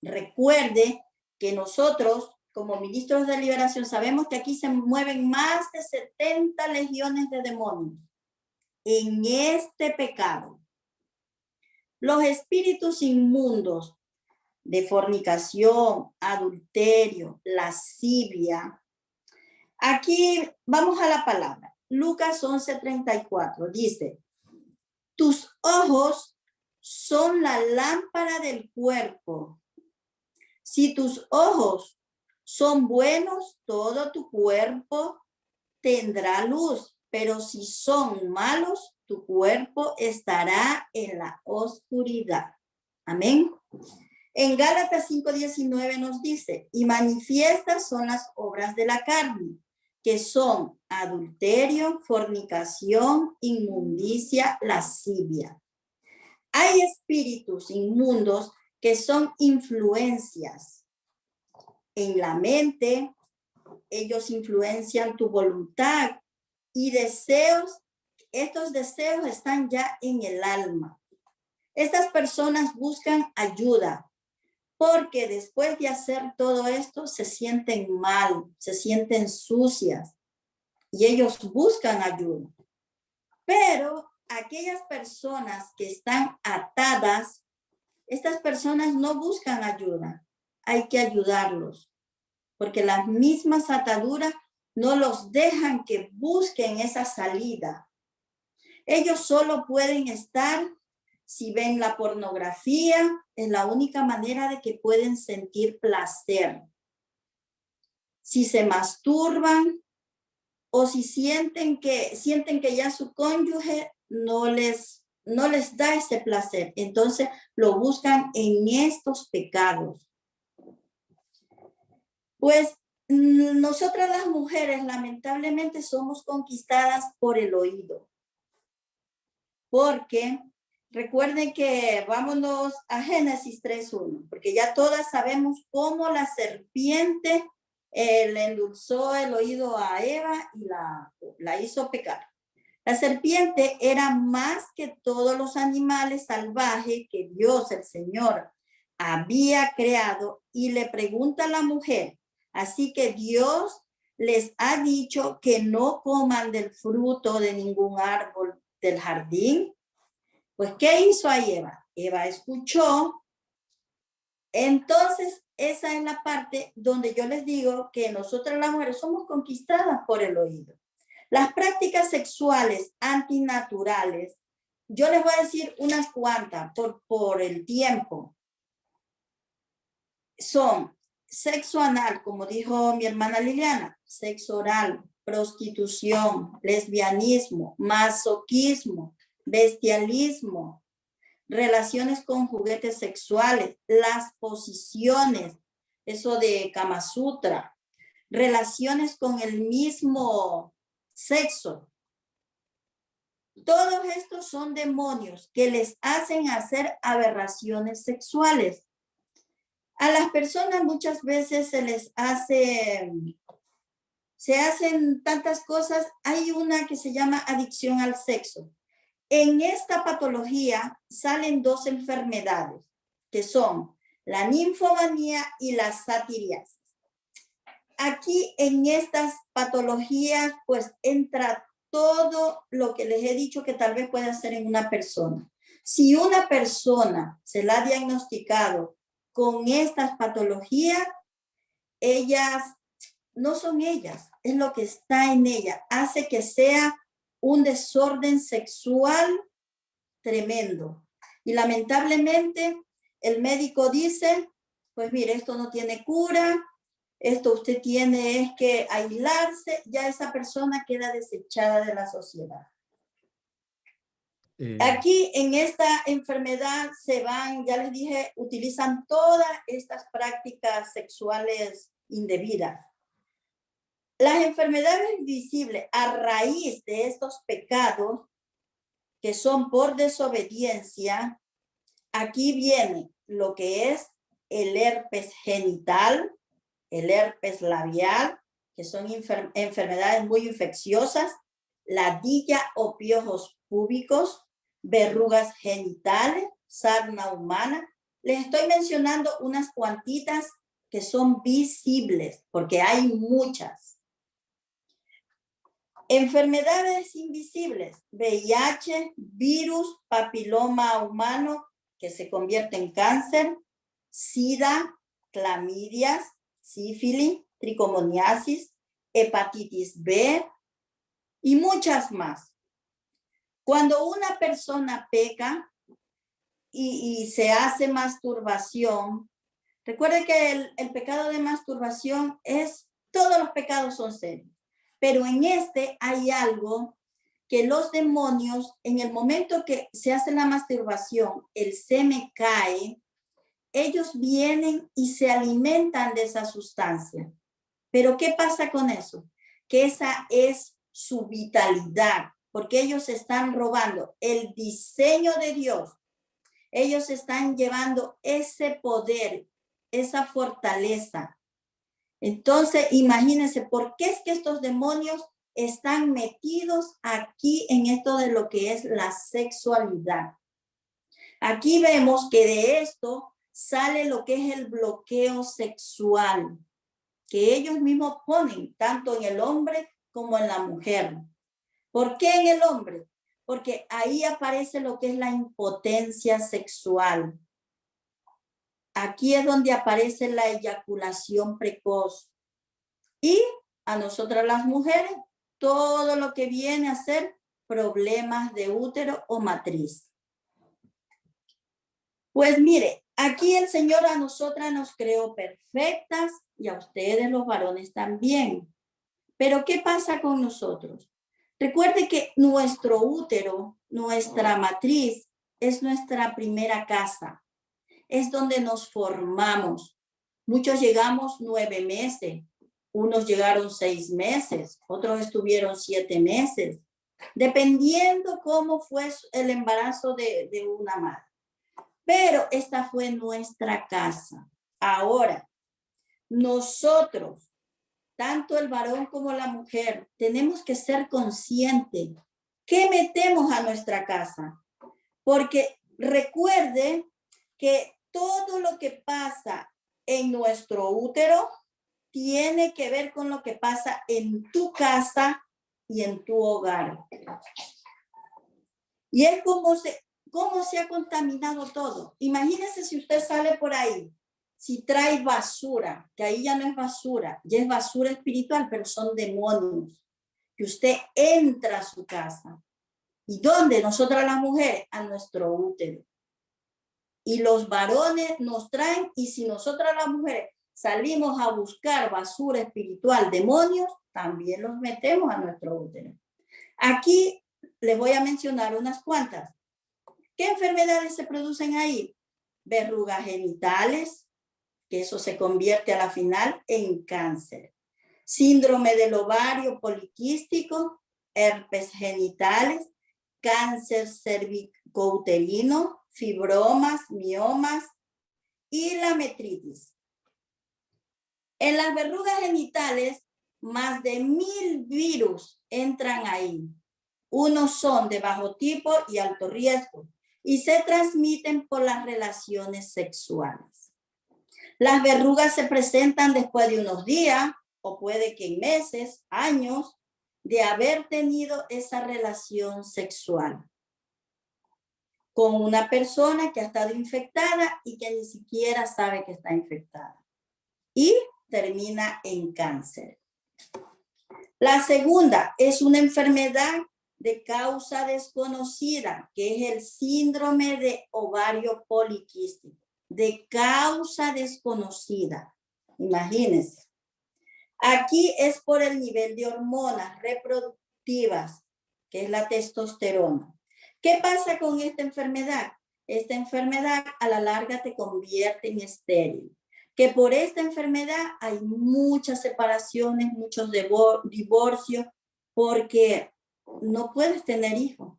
Recuerde que nosotros, como ministros de liberación, sabemos que aquí se mueven más de 70 legiones de demonios en este pecado. Los espíritus inmundos de fornicación, adulterio, lascivia. Aquí vamos a la palabra. Lucas 11:34 dice, tus ojos son la lámpara del cuerpo. Si tus ojos son buenos, todo tu cuerpo tendrá luz, pero si son malos, tu cuerpo estará en la oscuridad. Amén. En Gálatas 5:19 nos dice, y manifiestas son las obras de la carne, que son adulterio, fornicación, inmundicia, lascivia. Hay espíritus inmundos que son influencias en la mente. Ellos influencian tu voluntad y deseos. Estos deseos están ya en el alma. Estas personas buscan ayuda porque después de hacer todo esto se sienten mal, se sienten sucias y ellos buscan ayuda. Pero aquellas personas que están atadas, estas personas no buscan ayuda. Hay que ayudarlos porque las mismas ataduras no los dejan que busquen esa salida. Ellos solo pueden estar si ven la pornografía, es la única manera de que pueden sentir placer. Si se masturban o si sienten que ya su cónyuge no les da ese placer, entonces lo buscan en estos pecados. Pues nosotras las mujeres lamentablemente somos conquistadas por el oído. Porque recuerden que vámonos a Génesis 3:1, porque ya todas sabemos cómo la serpiente le endulzó el oído a Eva y la hizo pecar. La serpiente era más que todos los animales salvajes que Dios, el Señor, había creado, y le pregunta a la mujer, así que Dios les ha dicho que no coman del fruto de ningún árbol del jardín. Pues, ¿qué hizo ahí Eva? Eva escuchó. Entonces, esa es la parte donde yo les digo que nosotras las mujeres somos conquistadas por el oído. Las prácticas sexuales antinaturales, yo les voy a decir unas cuantas por el tiempo. Son sexo anal, como dijo mi hermana Liliana, sexo oral, prostitución, lesbianismo, masoquismo, bestialismo, relaciones con juguetes sexuales, las posiciones, eso de Kama Sutra, relaciones con el mismo sexo. Todos estos son demonios que les hacen hacer aberraciones sexuales. A las personas muchas veces se hacen tantas cosas. Hay una que se llama adicción al sexo. En esta patología salen dos enfermedades, que son la ninfomanía y la satiriasis. Aquí en estas patologías pues entra todo lo que les he dicho que tal vez puede hacer en una persona. Si una persona se la ha diagnosticado con estas patologías, ellas no son ellas, es lo que está en ella. Hace que sea un desorden sexual tremendo. Y lamentablemente el médico dice, pues mire, esto no tiene cura, esto usted tiene es que aislarse, ya esa persona queda desechada de la sociedad. Aquí en esta enfermedad se van, ya les dije, utilizan todas estas prácticas sexuales indebidas. Las enfermedades visibles a raíz de estos pecados que son por desobediencia, aquí viene lo que es el herpes genital, el herpes labial, que son enfermedades muy infecciosas, ladilla o piojos púbicos, verrugas genitales, sarna humana. Les estoy mencionando unas cuantitas que son visibles, porque hay muchas. Enfermedades invisibles, VIH, virus, papiloma humano, que se convierte en cáncer, SIDA, clamidias, sífilis, tricomoniasis, hepatitis B y muchas más. Cuando una persona peca y se hace masturbación, recuerde que el pecado de masturbación todos los pecados son serios, pero en este hay algo que los demonios, en el momento que se hace la masturbación, el semen cae, ellos vienen y se alimentan de esa sustancia. Pero ¿qué pasa con eso? Que esa es su vitalidad, porque ellos están robando el diseño de Dios. Ellos están llevando ese poder, esa fortaleza. Entonces, imagínense, ¿por qué es que estos demonios están metidos aquí en esto de lo que es la sexualidad? Aquí vemos que de esto sale lo que es el bloqueo sexual, que ellos mismos ponen tanto en el hombre como en la mujer. ¿Por qué en el hombre? Porque ahí aparece lo que es la impotencia sexual. Aquí es donde aparece la eyaculación precoz. Y a nosotras las mujeres, todo lo que viene a ser problemas de útero o matriz. Pues mire, aquí el Señor a nosotras nos creó perfectas y a ustedes los varones también. Pero ¿qué pasa con nosotros? Recuerde que nuestro útero, nuestra matriz, es nuestra primera casa. Es donde nos formamos. Muchos llegamos 9 meses, unos llegaron 6 meses, otros estuvieron 7 meses, dependiendo cómo fue el embarazo de una madre. Pero esta fue nuestra casa. Ahora, nosotros, tanto el varón como la mujer, tenemos que ser conscientes. ¿Qué metemos a nuestra casa? Porque recuerde que todo lo que pasa en nuestro útero tiene que ver con lo que pasa en tu casa y en tu hogar. Y es como se ha contaminado todo. Imagínese si usted sale por ahí, si trae basura, que ahí ya no es basura, ya es basura espiritual, pero son demonios, que usted entra a su casa. ¿Y dónde? Nosotras las mujeres, a nuestro útero. Y los varones nos traen, y si nosotras las mujeres salimos a buscar basura espiritual, demonios, también los metemos a nuestro útero. Aquí les voy a mencionar unas cuantas. ¿Qué enfermedades se producen ahí? Verrugas genitales, que eso se convierte a la final en cáncer. Síndrome del ovario poliquístico, herpes genitales, cáncer cervicouterino, fibromas, miomas y la metritis. En las verrugas genitales, más de 1000 virus entran ahí. Unos son de bajo tipo y alto riesgo y se transmiten por las relaciones sexuales. Las verrugas se presentan después de unos días o puede que en meses, años, de haber tenido esa relación sexual con una persona que ha estado infectada y que ni siquiera sabe que está infectada. Y termina en cáncer. La segunda es una enfermedad de causa desconocida, que es el síndrome de ovario poliquístico. De causa desconocida. Imagínense. Aquí es por el nivel de hormonas reproductivas, que es la testosterona. ¿Qué pasa con esta enfermedad? Esta enfermedad a la larga te convierte en estéril. Que por esta enfermedad hay muchas separaciones, muchos divorcios, porque no puedes tener hijos,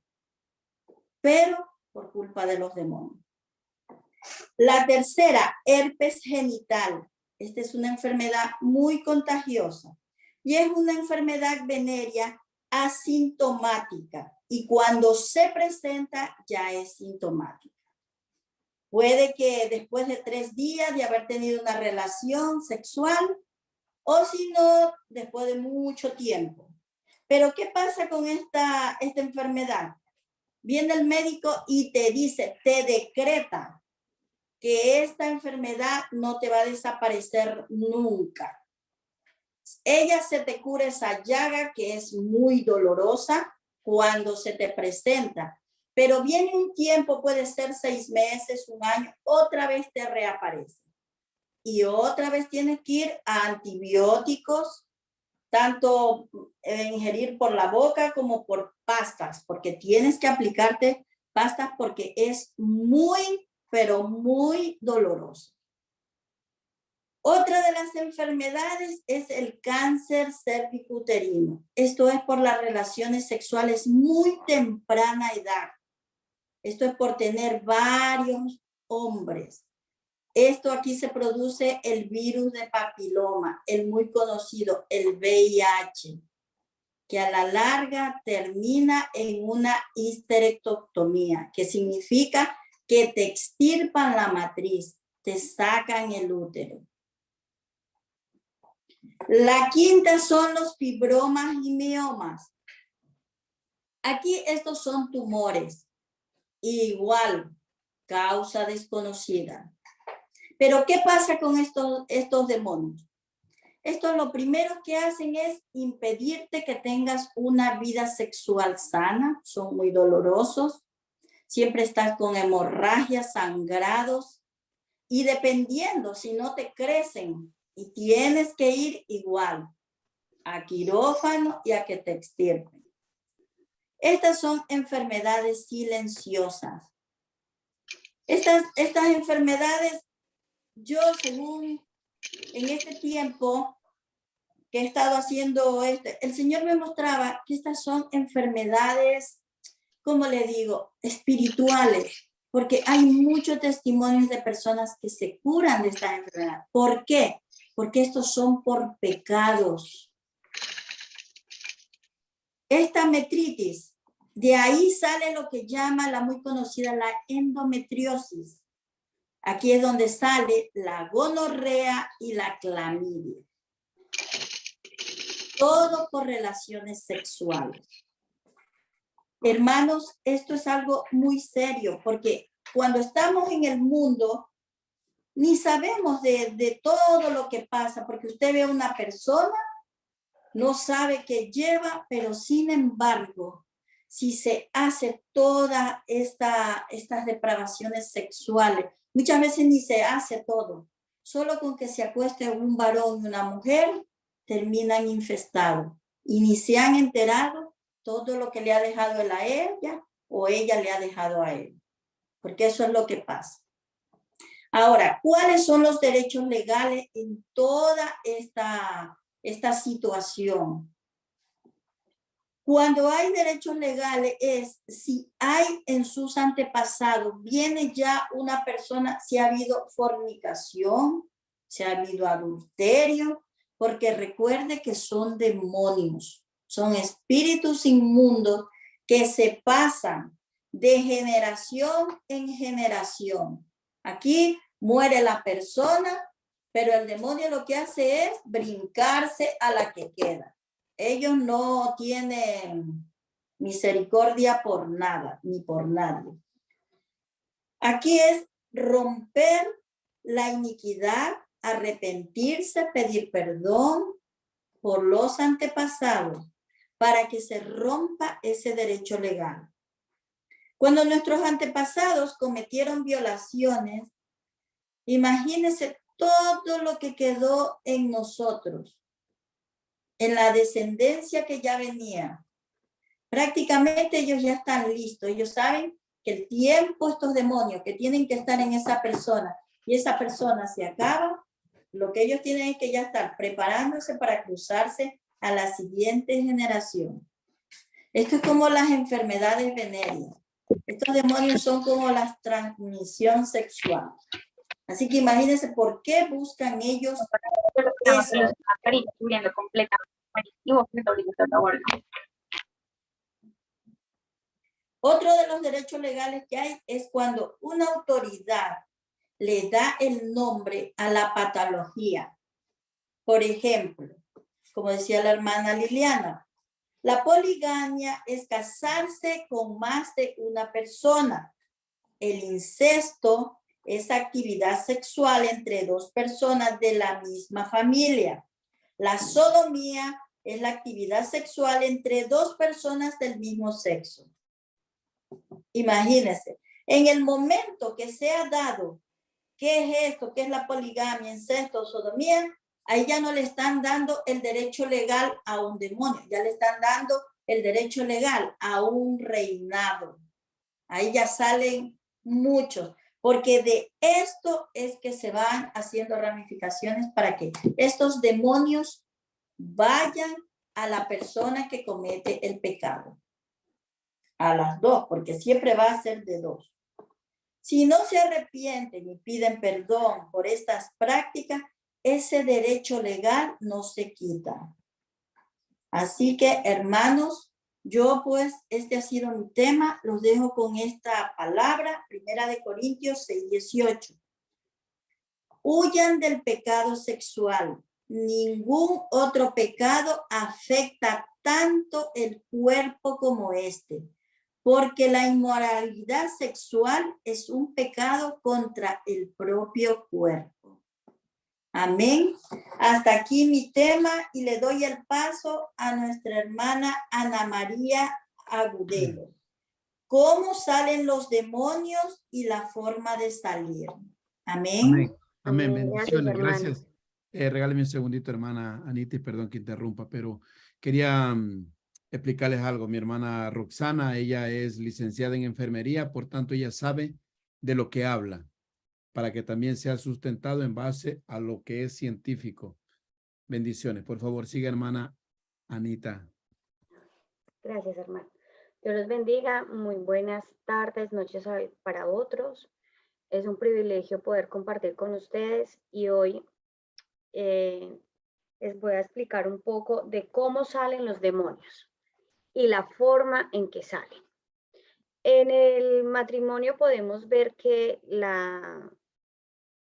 pero por culpa de los demonios. La tercera, herpes genital. Esta es una enfermedad muy contagiosa y es una enfermedad venérea asintomática y cuando se presenta ya es sintomática. Puede que después de 3 días de haber tenido una relación sexual o si no, después de mucho tiempo. Pero ¿qué pasa con esta enfermedad? Viene el médico y te dice, te decreta que esta enfermedad no te va a desaparecer nunca. Ella se te cura esa llaga que es muy dolorosa cuando se te presenta, pero viene un tiempo, puede ser 6 meses, 1 año, otra vez te reaparece. Y otra vez tienes que ir a antibióticos, tanto ingerir por la boca como por pastas, porque tienes que aplicarte pastas porque es muy, pero muy doloroso. Otra de las enfermedades es el cáncer cervicuterino. Esto es por las relaciones sexuales muy temprana edad. Esto es por tener varios hombres. Esto aquí se produce el virus de papiloma, el muy conocido, el VIH, que a la larga termina en una histerectomía, que significa que te extirpan la matriz, te sacan el útero. La quinta son los fibromas y miomas. Aquí estos son tumores, igual, causa desconocida. Pero ¿qué pasa con estos demonios? Estos lo primero que hacen es impedirte que tengas una vida sexual sana, son muy dolorosos, siempre estás con hemorragias, sangrados, y dependiendo si no te crecen, y tienes que ir igual a quirófano y a que te extirpen. Estas son enfermedades silenciosas. Estas enfermedades, yo según en este tiempo que he estado haciendo el Señor me mostraba que estas son enfermedades, como le digo, espirituales, porque hay muchos testimonios de personas que se curan de esta enfermedad. ¿Por qué? Porque estos son por pecados. Esta metritis, de ahí sale lo que llama la muy conocida la endometriosis. Aquí es donde sale la gonorrea y la clamidia. Todo por relaciones sexuales. Hermanos, esto es algo muy serio, porque cuando estamos en el mundo, ni sabemos de todo lo que pasa, porque usted ve a una persona, no sabe qué lleva, pero sin embargo, si se hace todas estas depravaciones sexuales, muchas veces ni se hace todo, solo con que se acueste un varón y una mujer, terminan infestados y ni se han enterado todo lo que le ha dejado él a ella o ella le ha dejado a él, porque eso es lo que pasa. Ahora, ¿cuáles son los derechos legales en toda esta situación? Cuando hay derechos legales es si hay en sus antepasados, viene ya una persona, si ha habido fornicación, si ha habido adulterio, porque recuerde que son demonios, son espíritus inmundos que se pasan de generación en generación. Aquí muere la persona, pero el demonio lo que hace es brincarse a la que queda. Ellos no tienen misericordia por nada, ni por nadie. Aquí es romper la iniquidad, arrepentirse, pedir perdón por los antepasados para que se rompa ese derecho legal. Cuando nuestros antepasados cometieron violaciones, imagínense todo lo que quedó en nosotros, en la descendencia que ya venía. Prácticamente ellos ya están listos. Ellos saben que el tiempo, estos demonios que tienen que estar en esa persona y esa persona se acaba, lo que ellos tienen es que ya estar preparándose para cruzarse a la siguiente generación. Esto es como las enfermedades venéreas. Estos demonios son como la transmisión sexual. Así que imagínense por qué buscan ellos eso. Otro de los derechos legales que hay es cuando una autoridad le da el nombre a la patología. Por ejemplo, como decía la hermana Liliana, la poligamia es casarse con más de una persona. El incesto es actividad sexual entre dos personas de la misma familia. La sodomía es la actividad sexual entre dos personas del mismo sexo. Imagínense, en el momento que se ha dado, ¿qué es esto? ¿Qué es la poligamia, incesto, sodomía? Ahí ya no le están dando el derecho legal a un demonio, ya le están dando el derecho legal a un reinado. Ahí ya salen muchos, porque de esto es que se van haciendo ramificaciones para que estos demonios vayan a la persona que comete el pecado. A las dos, porque siempre va a ser de dos. Si no se arrepienten y piden perdón por estas prácticas, ese derecho legal no se quita. Así que, hermanos, yo pues, este ha sido mi tema. Los dejo con esta palabra, 1 Corintios 6:18. Huyan del pecado sexual. Ningún otro pecado afecta tanto el cuerpo como este, porque la inmoralidad sexual es un pecado contra el propio cuerpo. Amén. Hasta aquí mi tema y le doy el paso a nuestra hermana Ana María Agudelo. ¿Cómo salen los demonios y la forma de salir? Amén. Amén. Amén. Bendiciones. Gracias, Gracias. Regáleme un segundito, hermana Anita, y perdón que interrumpa, pero quería explicarles algo. Mi hermana Roxana, ella es licenciada en enfermería, por tanto, ella sabe de lo que habla, para que también sea sustentado en base a lo que es científico. Bendiciones. Por favor, siga, hermana Anita. Gracias, hermano. Dios los bendiga. Muy buenas tardes, noches para otros. Es un privilegio poder compartir con ustedes y hoy les voy a explicar un poco de cómo salen los demonios y la forma en que salen. En el matrimonio podemos ver que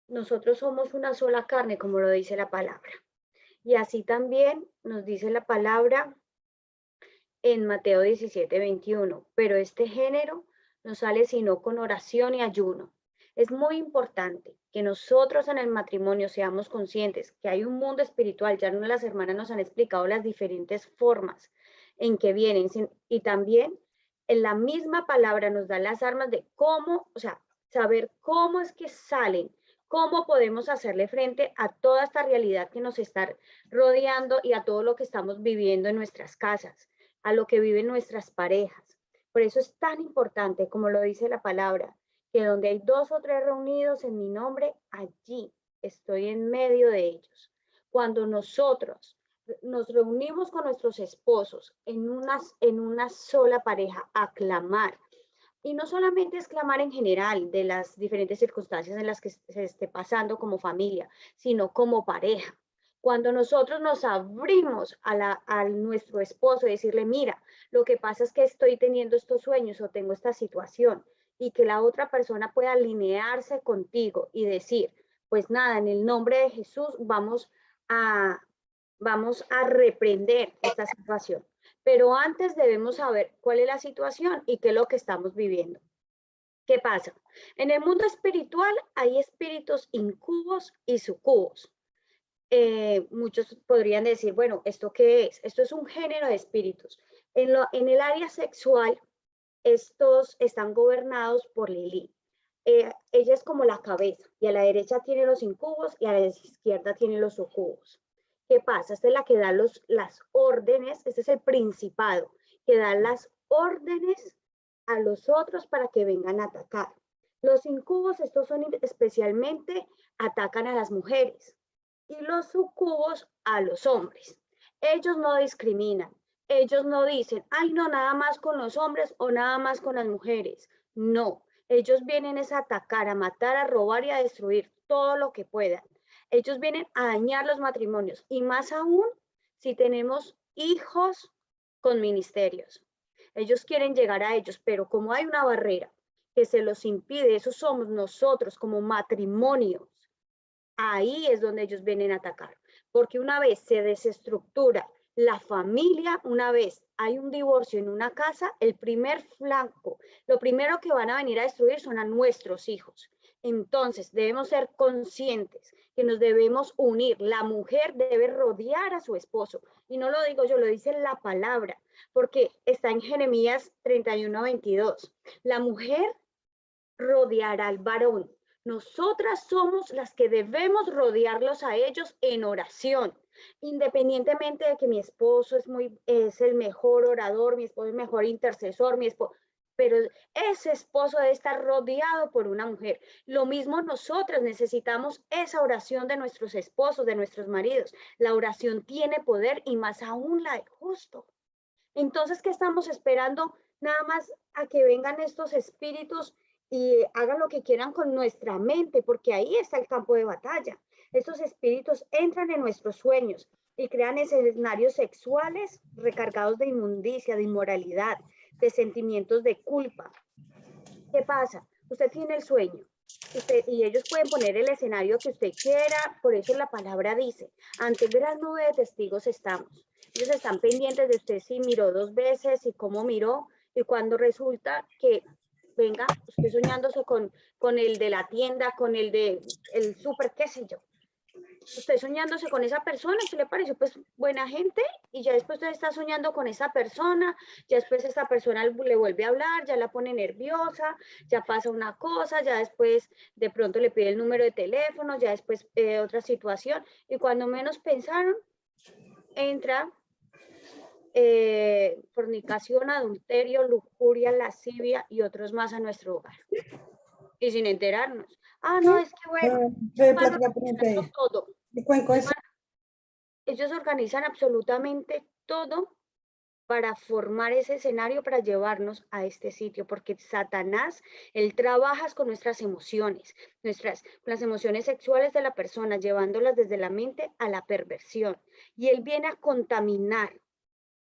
nosotros somos una sola carne, como lo dice la palabra. Y así también nos dice la palabra en Mateo 17:21, pero este género no sale sino con oración y ayuno. Es muy importante que nosotros en el matrimonio seamos conscientes que hay un mundo espiritual. Ya las hermanas nos han explicado las diferentes formas en que vienen y también en la misma palabra nos da las armas de cómo, o sea, saber cómo es que salen, cómo podemos hacerle frente a toda esta realidad que nos está rodeando y a todo lo que estamos viviendo en nuestras casas, a lo que viven nuestras parejas. Por eso es tan importante, como lo dice la palabra, que donde hay 2 o 3 reunidos en mi nombre, allí estoy en medio de ellos. Cuando nosotros nos reunimos con nuestros esposos en una sola pareja a clamar, y no solamente es clamar en general de las diferentes circunstancias en las que se esté pasando como familia, sino como pareja. Cuando nosotros nos abrimos a nuestro esposo y decirle, mira, lo que pasa es que estoy teniendo estos sueños o tengo esta situación, y que la otra persona pueda alinearse contigo y decir, pues nada, en el nombre de Jesús vamos a reprender esta situación. Pero antes debemos saber cuál es la situación y qué es lo que estamos viviendo. ¿Qué pasa? En el mundo espiritual hay espíritus incubos y sucubos. Muchos podrían decir, bueno, ¿esto qué es? Esto es un género de espíritus. En el área sexual, estos están gobernados por Lilith. Ella es como la cabeza y a la derecha tiene los incubos y a la izquierda tiene los sucubos. ¿Qué pasa? Esta es la que da las órdenes, este es el principado, que da las órdenes a los otros para que vengan a atacar. Los incubos, estos son especialmente, atacan a las mujeres y los sucubos a los hombres. Ellos no discriminan. Ellos no dicen, ay, no, nada más con los hombres o nada más con las mujeres. No, ellos vienen es a atacar, a matar, a robar y a destruir todo lo que puedan. Ellos vienen a dañar los matrimonios y más aún si tenemos hijos con ministerios. Ellos quieren llegar a ellos, pero como hay una barrera que se los impide, eso somos nosotros como matrimonios. Ahí es donde ellos vienen a atacar, porque una vez se desestructura la familia, una vez hay un divorcio en una casa, el primer flanco, lo primero que van a venir a destruir son a nuestros hijos. Entonces debemos ser conscientes que nos debemos unir. La mujer debe rodear a su esposo. Y no lo digo yo, lo dice la palabra, porque está en Jeremías 31:22. La mujer rodeará al varón. Nosotras somos las que debemos rodearlos a ellos en oración, independientemente de que mi esposo es el mejor orador, mi esposo es el mejor intercesor, pero ese esposo debe estar rodeado por una mujer. Lo mismo nosotras necesitamos esa oración de nuestros esposos, de nuestros maridos. La oración tiene poder y más aún la del justo. Entonces, ¿qué estamos esperando? Nada más a que vengan estos espíritus y hagan lo que quieran con nuestra mente, porque ahí está el campo de batalla. Estos espíritus entran en nuestros sueños y crean escenarios sexuales recargados de inmundicia, de inmoralidad, de sentimientos de culpa. ¿Qué pasa? Usted tiene el sueño. Y ellos pueden poner el escenario que usted quiera, por eso la palabra dice, ante gran nube de testigos estamos. Ellos están pendientes de usted si miró 2 veces y cómo miró, y cuando resulta que, venga, usted soñándose con el de la tienda, con el de el súper, qué sé yo. Usted soñándose con esa persona, ¿qué le pareció? Pues buena gente, y ya después usted está soñando con esa persona, ya después esta persona le vuelve a hablar, ya la pone nerviosa, ya pasa una cosa, ya después de pronto le pide el número de teléfono, ya después otra situación, y cuando menos pensaron, entra fornicación, adulterio, lujuria, lascivia y otros más a nuestro hogar. Y sin enterarnos. Ah, no, es que bueno, todo. Ellos organizan absolutamente todo para formar ese escenario, para llevarnos a este sitio, porque Satanás, él trabaja con nuestras emociones, las emociones sexuales de la persona, llevándolas desde la mente a la perversión. Y él viene a contaminar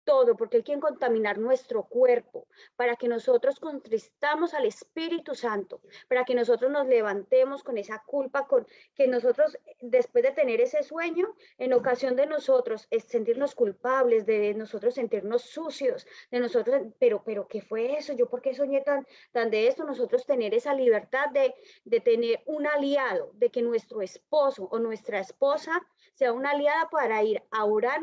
todo, porque él quiere contaminar nuestro cuerpo, para que nosotros contristamos al Espíritu Santo, para que nosotros nos levantemos con esa culpa, con que nosotros, después de tener ese sueño, en ocasión de nosotros sentirnos culpables, de nosotros sentirnos sucios, de nosotros, pero ¿qué fue eso? ¿Yo por qué soñé tan de esto? Nosotros tener esa libertad de tener un aliado, de que nuestro esposo o nuestra esposa sea una aliada para ir a orar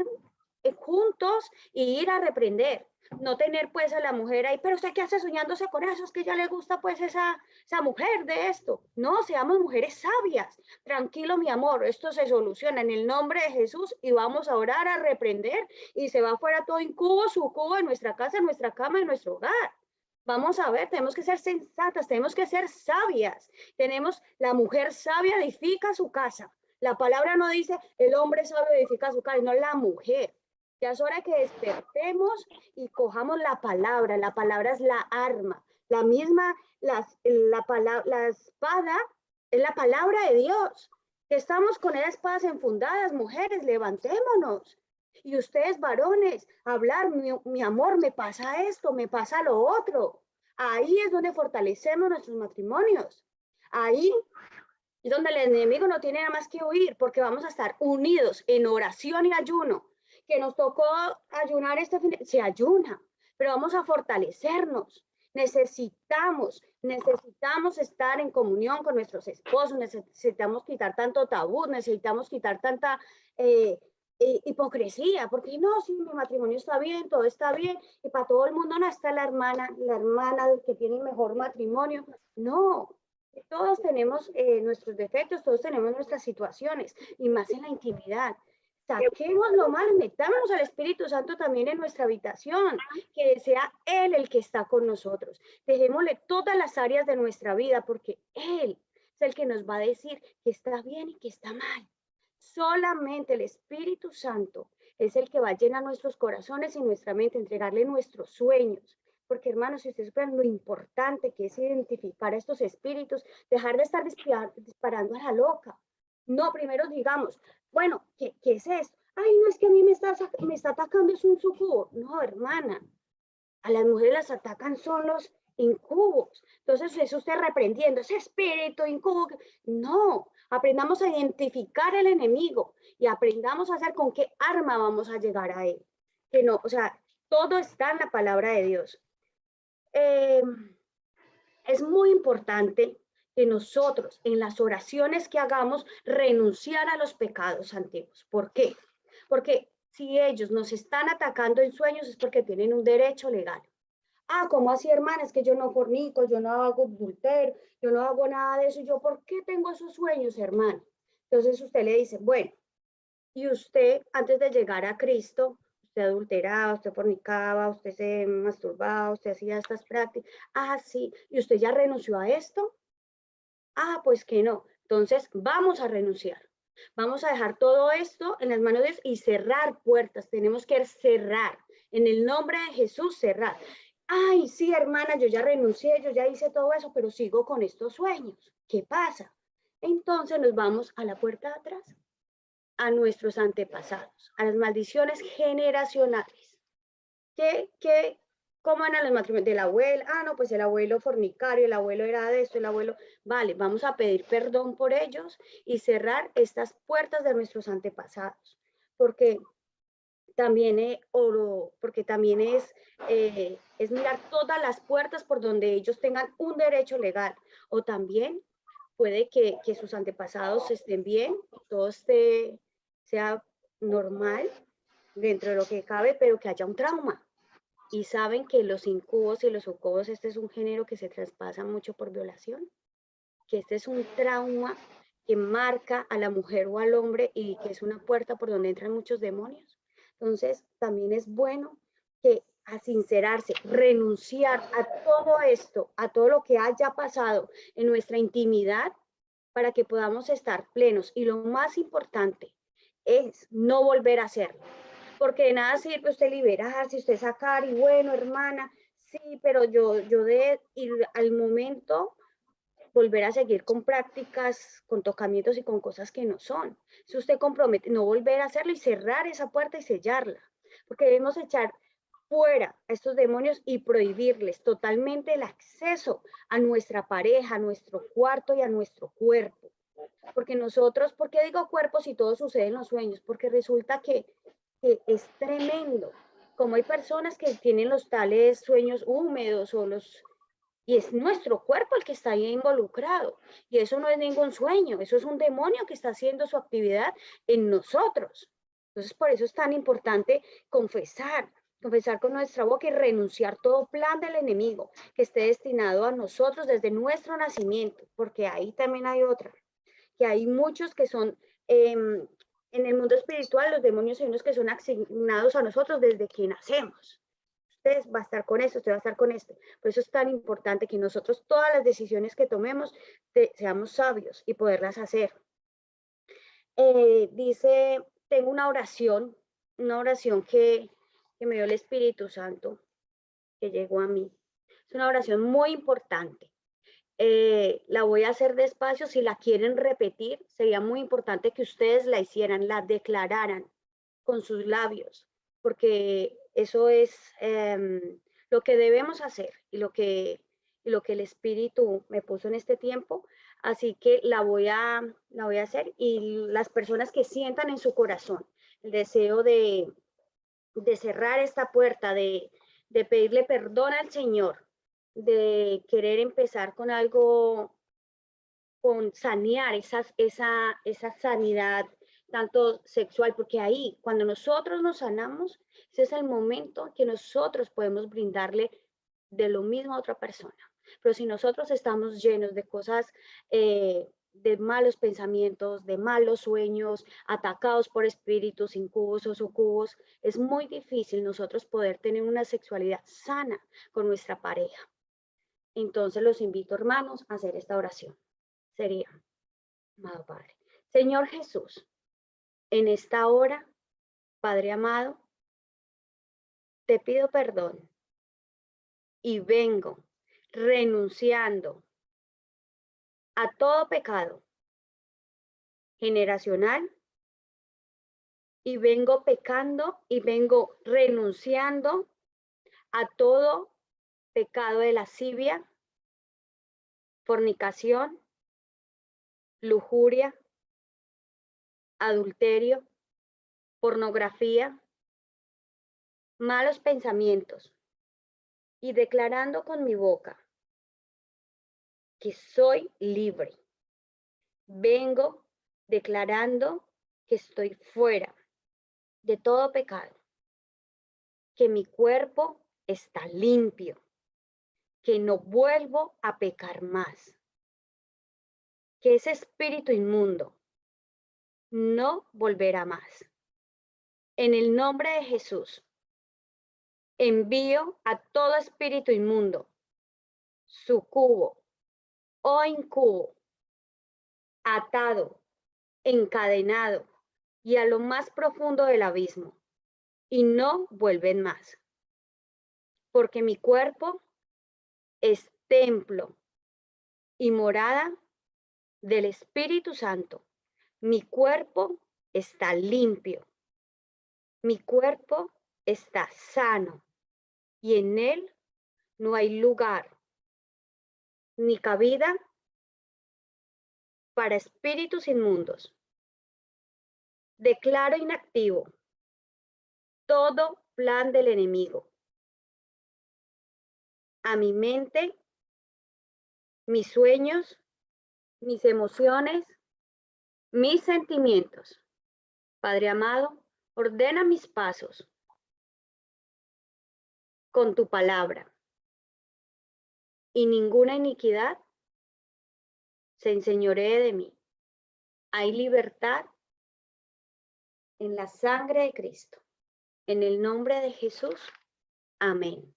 juntos y ir a reprender, no tener pues a la mujer ahí, pero usted qué hace soñándose con eso, es que ya le gusta pues esa mujer de esto. No, seamos mujeres sabias. Tranquilo, mi amor, esto se soluciona en el nombre de Jesús y vamos a orar, a reprender, y se va fuera todo incubo, sucubo de nuestra casa, en nuestra cama, en nuestro hogar. Vamos a ver, tenemos que ser sensatas, tenemos que ser sabias. La mujer sabia edifica su casa. La palabra no dice el hombre sabio edifica su casa, no, la mujer. Ya es hora que despertemos y cojamos la palabra. La palabra es la arma. La espada es la palabra de Dios. Estamos con esas espadas enfundadas, mujeres, levantémonos. Y ustedes, varones, hablar, mi amor, me pasa esto, me pasa lo otro. Ahí es donde fortalecemos nuestros matrimonios. Ahí es donde el enemigo no tiene nada más que huir, porque vamos a estar unidos en oración y ayuno. Que nos tocó ayunar se ayuna, pero vamos a fortalecernos. Necesitamos estar en comunión con nuestros esposos, necesitamos quitar tanto tabú, necesitamos quitar tanta hipocresía, porque no, si mi matrimonio está bien, todo está bien, y para todo el mundo no está la hermana que tiene el mejor matrimonio. No, todos tenemos nuestros defectos, todos tenemos nuestras situaciones, y más en la intimidad. Saquemos lo mal, metámonos al Espíritu Santo también en nuestra habitación, que sea Él el que está con nosotros. Dejémosle todas las áreas de nuestra vida, porque Él es el que nos va a decir que está bien y que está mal. Solamente el Espíritu Santo es el que va a llenar nuestros corazones y nuestra mente, entregarle nuestros sueños. Porque, hermanos, si ustedes supieran lo importante que es identificar a estos espíritus, dejar de estar disparando a la loca. No, primero digamos, bueno, ¿qué es esto? Ay, no, es que a mí me está atacando, es un sucubo. No, hermana, a las mujeres las atacan son los incubos. Entonces, eso usted reprendiendo, ese espíritu incubo. No, aprendamos a identificar el enemigo y aprendamos a hacer con qué arma vamos a llegar a él. Que no, o sea, todo está en la palabra de Dios. Es muy importante que nosotros en las oraciones que hagamos renunciar a los pecados antiguos. ¿Por qué? Porque si ellos nos están atacando en sueños es porque tienen un derecho legal. Ah, ¿cómo así, hermana? Es que yo no fornico, yo no hago adulterio, yo no hago nada de eso. ¿Yo por qué tengo esos sueños, hermano? Entonces usted le dice, bueno, y usted antes de llegar a Cristo, usted adulteraba, usted fornicaba, usted se masturbaba, usted hacía estas prácticas. Ah, sí, ¿y usted ya renunció a esto? Ah, pues que no. Entonces vamos a renunciar. Vamos a dejar todo esto en las manos de Dios y cerrar puertas. Tenemos que cerrar. En el nombre de Jesús, cerrar. Ay, sí, hermana, yo ya renuncié, yo ya hice todo eso, pero sigo con estos sueños. ¿Qué pasa? Entonces nos vamos a la puerta de atrás, a nuestros antepasados, a las maldiciones generacionales. ¿Cómo eran los matrimonios del abuelo? Ah, no, pues el abuelo fornicario, el abuelo era de esto, el abuelo. Vale, vamos a pedir perdón por ellos y cerrar estas puertas de nuestros antepasados, porque también es mirar todas las puertas por donde ellos tengan un derecho legal, o también puede que sus antepasados estén bien, todo sea normal dentro de lo que cabe, pero que haya un trauma. Y saben que los incubos y los sucubos, este es un género que se traspasa mucho por violación, que este es un trauma que marca a la mujer o al hombre y que es una puerta por donde entran muchos demonios. Entonces, también es bueno que a sincerarse, renunciar a todo esto, a todo lo que haya pasado en nuestra intimidad para que podamos estar plenos. Y lo más importante es no volver a hacerlo. Porque de nada sirve usted liberarse, usted sacar y bueno, hermana, sí, pero yo de ir al momento volver a seguir con prácticas, con tocamientos y con cosas que no son. Si usted compromete, no volver a hacerlo y cerrar esa puerta y sellarla, porque debemos echar fuera a estos demonios y prohibirles totalmente el acceso a nuestra pareja, a nuestro cuarto y a nuestro cuerpo. Porque nosotros, ¿por qué digo cuerpo si todo sucede en los sueños? Porque resulta que es tremendo, como hay personas que tienen los tales sueños húmedos y es nuestro cuerpo el que está ahí involucrado, y eso no es ningún sueño, eso es un demonio que está haciendo su actividad en nosotros. Entonces, por eso es tan importante confesar con nuestra boca y renunciar todo plan del enemigo que esté destinado a nosotros desde nuestro nacimiento, porque ahí también hay otra, que hay muchos que son en el mundo espiritual, los demonios hay unos que son asignados a nosotros desde que nacemos. Usted va a estar con esto, usted va a estar con esto. Por eso es tan importante que nosotros todas las decisiones que tomemos seamos sabios y poderlas hacer. Dice, tengo una oración que me dio el Espíritu Santo, que llegó a mí. Es una oración muy importante. La voy a hacer despacio. Si la quieren repetir, sería muy importante que ustedes la hicieran, la declararan con sus labios, porque eso es lo que debemos hacer y lo que el Espíritu me puso en este tiempo. Así que la voy a hacer, y las personas que sientan en su corazón el deseo de cerrar esta puerta, de pedirle perdón al Señor, de querer empezar con algo, con sanear esa sanidad, tanto sexual, porque ahí, cuando nosotros nos sanamos, ese es el momento que nosotros podemos brindarle de lo mismo a otra persona. Pero si nosotros estamos llenos de cosas, de malos pensamientos, de malos sueños, atacados por espíritus incubos o sucubos, es muy difícil nosotros poder tener una sexualidad sana con nuestra pareja. Entonces los invito, hermanos, a hacer esta oración. Sería, amado Padre, Señor Jesús, en esta hora, Padre amado, te pido perdón y vengo renunciando a todo pecado generacional, y vengo pecando y vengo renunciando a todo pecado de lascivia, fornicación, lujuria, adulterio, pornografía, malos pensamientos, y declarando con mi boca que soy libre. Vengo declarando que estoy fuera de todo pecado, que mi cuerpo está limpio, que no vuelvo a pecar más, que ese espíritu inmundo no volverá más. En el nombre de Jesús, envío a todo espíritu inmundo, sucubo o incubo, atado, encadenado y a lo más profundo del abismo, y no vuelven más. Porque mi cuerpo es templo y morada del Espíritu Santo. Mi cuerpo está limpio. Mi cuerpo está sano y en él no hay lugar ni cabida para espíritus inmundos. Declaro inactivo todo plan del enemigo a mi mente, mis sueños, mis emociones, mis sentimientos. Padre amado, ordena mis pasos con tu palabra y ninguna iniquidad se enseñoree de mí. Hay libertad en la sangre de Cristo. En el nombre de Jesús. Amén.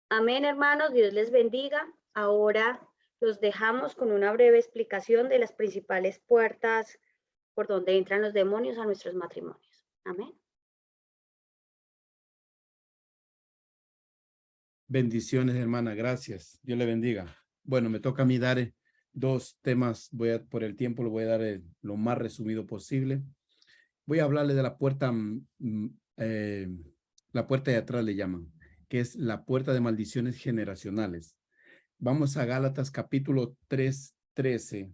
Amén, hermanos. Dios les bendiga. Ahora los dejamos con una breve explicación de las principales puertas por donde entran los demonios a nuestros matrimonios. Amén. Bendiciones, hermana. Gracias. Dios le bendiga. Bueno, me toca a mí dar dos temas. Por el tiempo, lo voy a dar lo más resumido posible. Voy a hablarle de la puerta, la puerta de atrás le llaman, que es la puerta de maldiciones generacionales. Vamos a Gálatas capítulo 3:13.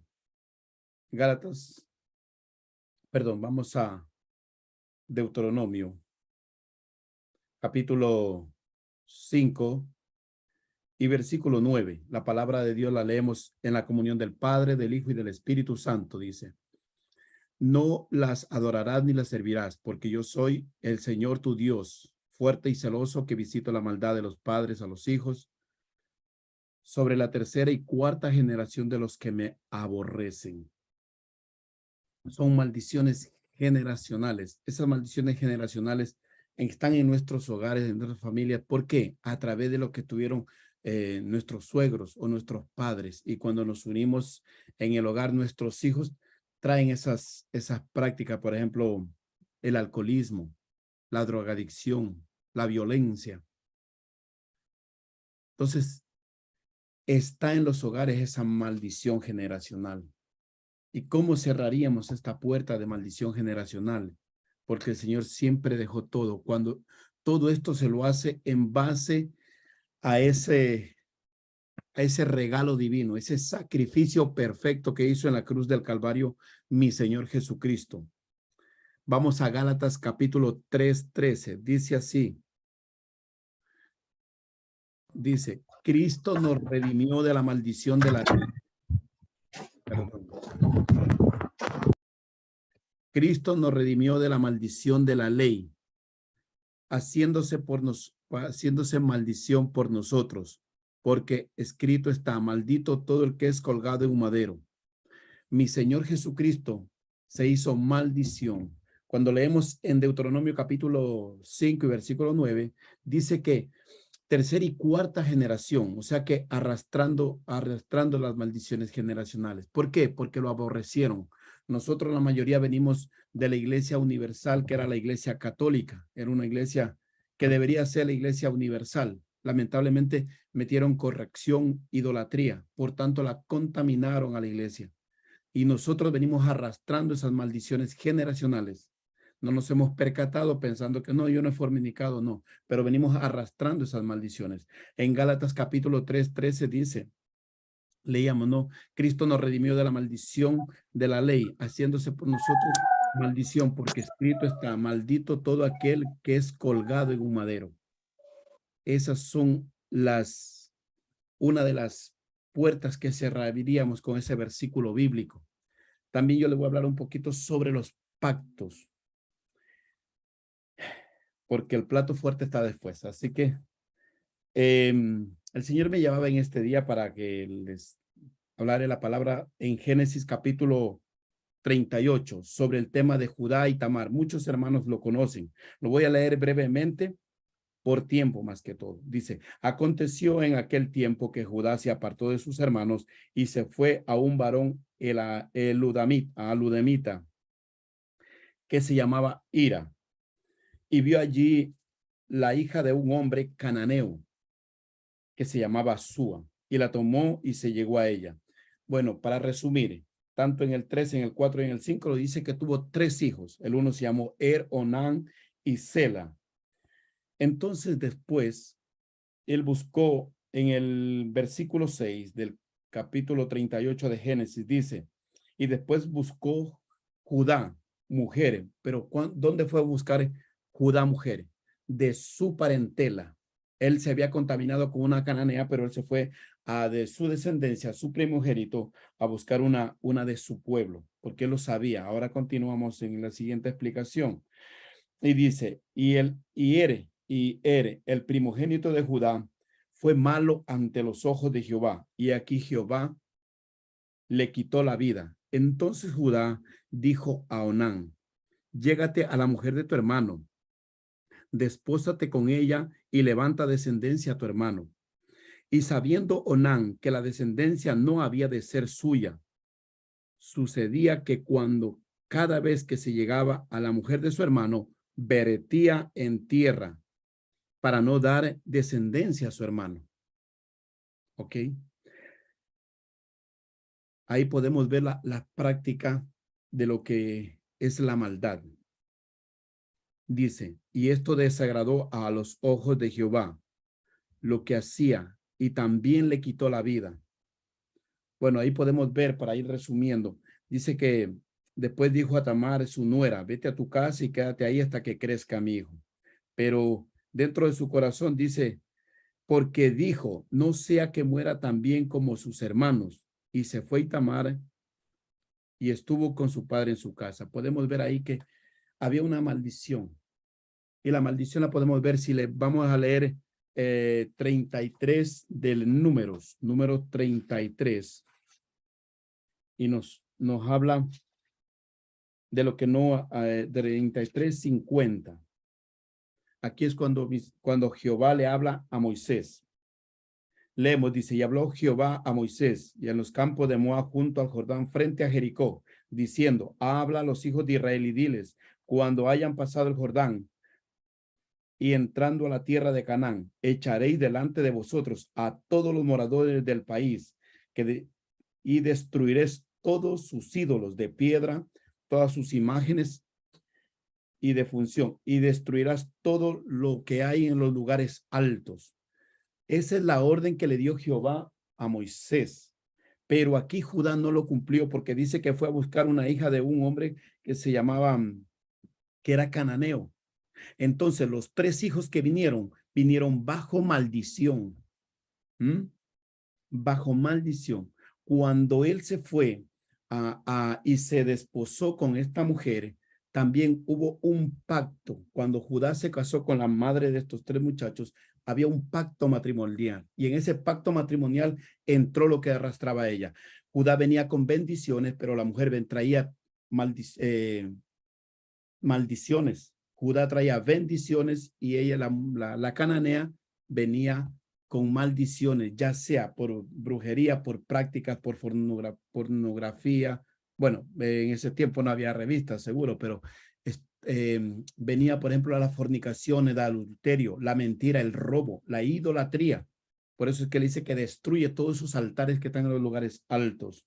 Vamos a Deuteronomio capítulo 5 y versículo 9. La palabra de Dios la leemos en la comunión del Padre, del Hijo y del Espíritu Santo. Dice: no las adorarás ni las servirás, porque yo soy el Señor tu Dios, fuerte y celoso, que visito la maldad de los padres a los hijos, sobre la tercera y cuarta generación de los que me aborrecen. Son maldiciones generacionales. Esas maldiciones generacionales están en nuestros hogares, en nuestras familias. ¿Por qué? A través de lo que tuvieron nuestros suegros o nuestros padres. Y cuando nos unimos en el hogar, nuestros hijos traen esas prácticas, por ejemplo, el alcoholismo, la drogadicción, la violencia. Entonces, está en los hogares esa maldición generacional. ¿Y cómo cerraríamos esta puerta de maldición generacional? Porque el Señor siempre dejó todo. Cuando todo esto se lo hace en base a ese regalo divino, ese sacrificio perfecto que hizo en la cruz del Calvario mi Señor Jesucristo. Vamos a Gálatas capítulo 3:13. Dice así. Dice: Cristo nos redimió de la maldición de la ley. Perdón. Cristo nos redimió de la maldición de la ley, haciéndose maldición por nosotros, porque escrito está: maldito todo el que es colgado en un madero. Mi Señor Jesucristo se hizo maldición. Cuando leemos en Deuteronomio capítulo 5 y versículo 9, dice que tercera y cuarta generación, o sea que arrastrando las maldiciones generacionales. ¿Por qué? Porque lo aborrecieron. Nosotros la mayoría venimos de la iglesia universal, que era la iglesia católica. Era una iglesia que debería ser la iglesia universal. Lamentablemente metieron corrección, idolatría. Por tanto, la contaminaron a la iglesia. Y nosotros venimos arrastrando esas maldiciones generacionales. No nos hemos percatado pensando que no, yo no he fornicado, no, pero venimos arrastrando esas maldiciones. En Gálatas capítulo 3:13 dice, leíamos, no, Cristo nos redimió de la maldición de la ley, haciéndose por nosotros maldición, porque escrito está: maldito todo aquel que es colgado en un madero. Esas son una de las puertas que cerraríamos con ese versículo bíblico. También yo le voy a hablar un poquito sobre los pactos, porque el plato fuerte está después. Así que el Señor me llamaba en este día para que les hablaré la palabra en Génesis capítulo 38 sobre el tema de Judá y Tamar. Muchos hermanos lo conocen. Lo voy a leer brevemente por tiempo más que todo. Dice, aconteció en aquel tiempo que Judá se apartó de sus hermanos y se fue a un varón ludemita, que se llamaba Ira, y vio allí la hija de un hombre cananeo que se llamaba Súa, y la tomó y se llegó a ella. Bueno, para resumir, tanto en el 3, en el 4 y en el 5 lo dice que tuvo 3 hijos. El uno se llamó Onán y Sela. Entonces después, él buscó en el versículo 6 del capítulo 38 de Génesis, dice, y después buscó Judá, mujeres, pero ¿dónde fue a buscar Judá, mujeres? De su parentela. Él se había contaminado con una cananea, pero él se fue de su descendencia, su primogénito, a buscar una de su pueblo, porque él lo sabía. Ahora continuamos en la siguiente explicación. Y dice, Ere, el primogénito de Judá, fue malo ante los ojos de Jehová, y aquí Jehová le quitó la vida. Entonces Judá dijo a Onán, llégate a la mujer de tu hermano, despósate con ella y levanta descendencia a tu hermano. Y sabiendo Onán que la descendencia no había de ser suya, sucedía que cada vez que se llegaba a la mujer de su hermano, vertía en tierra para no dar descendencia a su hermano. ¿Ok? Ahí podemos ver la práctica de lo que es la maldad. Dice, y esto desagradó a los ojos de Jehová, lo que hacía, y también le quitó la vida. Bueno, ahí podemos ver, para ir resumiendo, dice que después dijo a Tamar, su nuera, vete a tu casa y quédate ahí hasta que crezca mi hijo. Pero dentro de su corazón dice, porque dijo, no sea que muera también como sus hermanos. Y se fue Tamar y estuvo con su padre en su casa. Podemos ver ahí que había una maldición. Y la maldición la podemos ver si le vamos a leer 33 del número 33. Y nos habla de lo que no, 33:50. Aquí es cuando Jehová le habla a Moisés. Leemos, dice, y habló Jehová a Moisés y en los campos de Moab junto al Jordán frente a Jericó, diciendo, habla a los hijos de Israel y diles, cuando hayan pasado el Jordán y entrando a la tierra de Canaán, echaréis delante de vosotros a todos los moradores del país y destruiréis todos sus ídolos de piedra, todas sus imágenes y de función, y destruirás todo lo que hay en los lugares altos. Esa es la orden que le dio Jehová a Moisés. Pero aquí Judá no lo cumplió porque dice que fue a buscar una hija de un hombre que se llamaba, que era cananeo. Entonces los 3 hijos que vinieron bajo maldición. Bajo maldición. Cuando él se fue y se desposó con esta mujer, también hubo un pacto. Cuando Judá se casó con la madre de estos 3 muchachos, había un pacto matrimonial y en ese pacto matrimonial entró lo que arrastraba ella. Judá venía con bendiciones, pero la mujer traía maldiciones. Judá traía bendiciones y ella, la cananea, venía con maldiciones, ya sea por brujería, por prácticas, por pornografía. Bueno, en ese tiempo no había revistas, seguro, pero venía, por ejemplo, a la fornicación, el adulterio, la mentira, el robo, la idolatría. Por eso es que él dice que destruye todos esos altares que están en los lugares altos.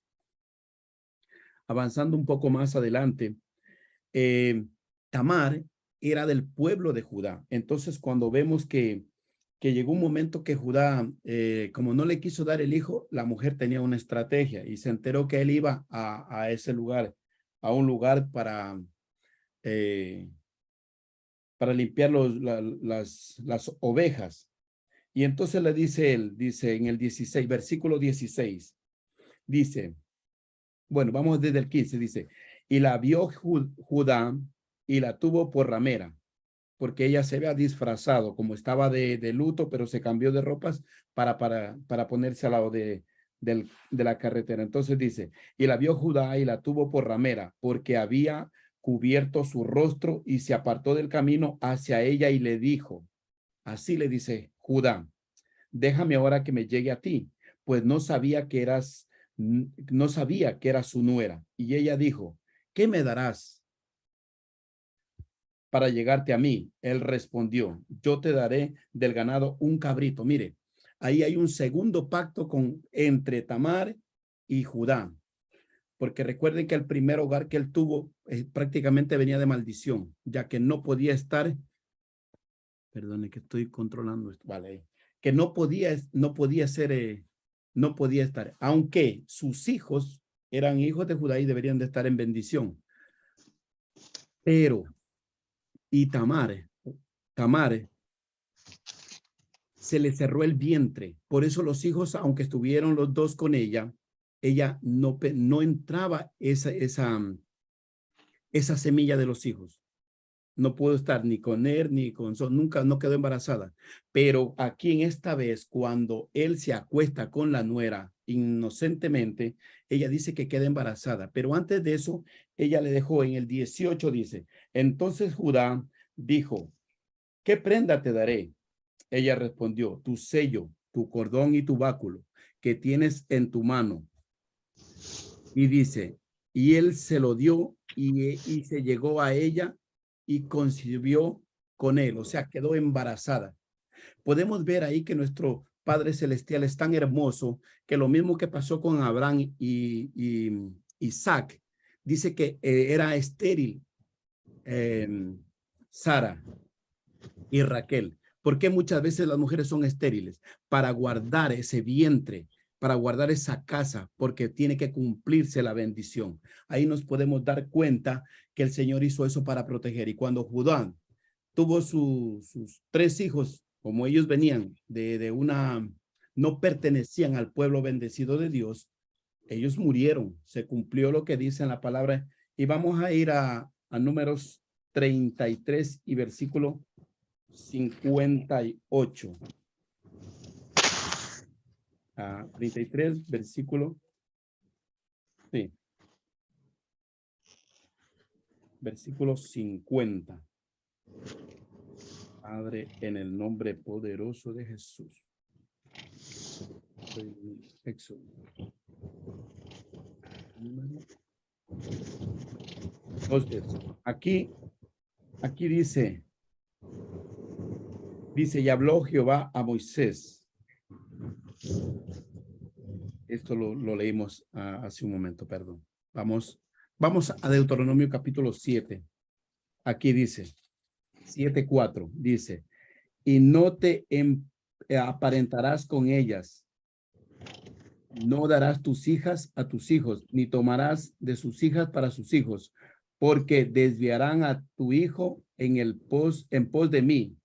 Avanzando un poco más adelante, Tamar era del pueblo de Judá. Entonces, cuando vemos que llegó un momento que Judá, como no le quiso dar el hijo, la mujer tenía una estrategia y se enteró que él iba a ese lugar, a un lugar para limpiar las ovejas. Y entonces le dice él, dice en el 16, versículo 16, dice, bueno, vamos desde el 15, dice, y la vio Judá y la tuvo por ramera, porque ella se había disfrazado, como estaba de luto, pero se cambió de ropas para ponerse al lado de de la carretera. Entonces dice, y la vio Judá y la tuvo por ramera, porque había cubierto su rostro, y se apartó del camino hacia ella y le dijo, así le dice Judá, déjame ahora que me llegue a ti, pues no sabía que eras su nuera. Y ella dijo, ¿qué me darás para llegarte a mí? Él respondió, yo te daré del ganado un cabrito. Mire, ahí hay un segundo pacto entre Tamar y Judá, porque recuerden que el primer hogar que él tuvo prácticamente venía de maldición, ya que no podía estar, perdone que estoy controlando esto, vale, que no podía estar, aunque sus hijos eran hijos de Judá y deberían de estar en bendición. Pero, y Tamar se le cerró el vientre. Por eso los hijos, aunque estuvieron los dos con ella no entraba esa semilla de los hijos. No pudo estar ni con él, ni con nunca, no quedó embarazada. Pero aquí en esta vez, cuando él se acuesta con la nuera inocentemente, ella dice que queda embarazada. Pero antes de eso, ella le dejó en el 18, dice, entonces Judá dijo, ¿qué prenda te daré? Ella respondió, tu sello, tu cordón y tu báculo que tienes en tu mano. Y dice, y él se lo dio y se llegó a ella y concibió con él, o sea, quedó embarazada. Podemos ver ahí que nuestro Padre Celestial es tan hermoso que lo mismo que pasó con Abraham y Isaac, dice que era estéril Sara y Raquel. ¿Por qué muchas veces las mujeres son estériles? Para guardar ese vientre, para guardar esa casa, porque tiene que cumplirse la bendición. Ahí nos podemos dar cuenta que el Señor hizo eso para proteger. Y cuando Judá tuvo sus 3 hijos, como ellos venían no pertenecían al pueblo bendecido de Dios, ellos murieron. Se cumplió lo que dice en la palabra. Y vamos a ir a Números 33 y versículo 58. 33, versículo. Sí. Versículo 50. Padre, en el nombre poderoso de Jesús. Éxodo. Entonces, aquí dice, y habló Jehová a Moisés. Esto lo leímos hace un momento, perdón. Vamos a Deuteronomio capítulo 7. Aquí dice, 7:4, dice, y no te aparentarás con ellas, no darás tus hijas a tus hijos, ni tomarás de sus hijas para sus hijos, porque desviarán a tu hijo en pos de mí,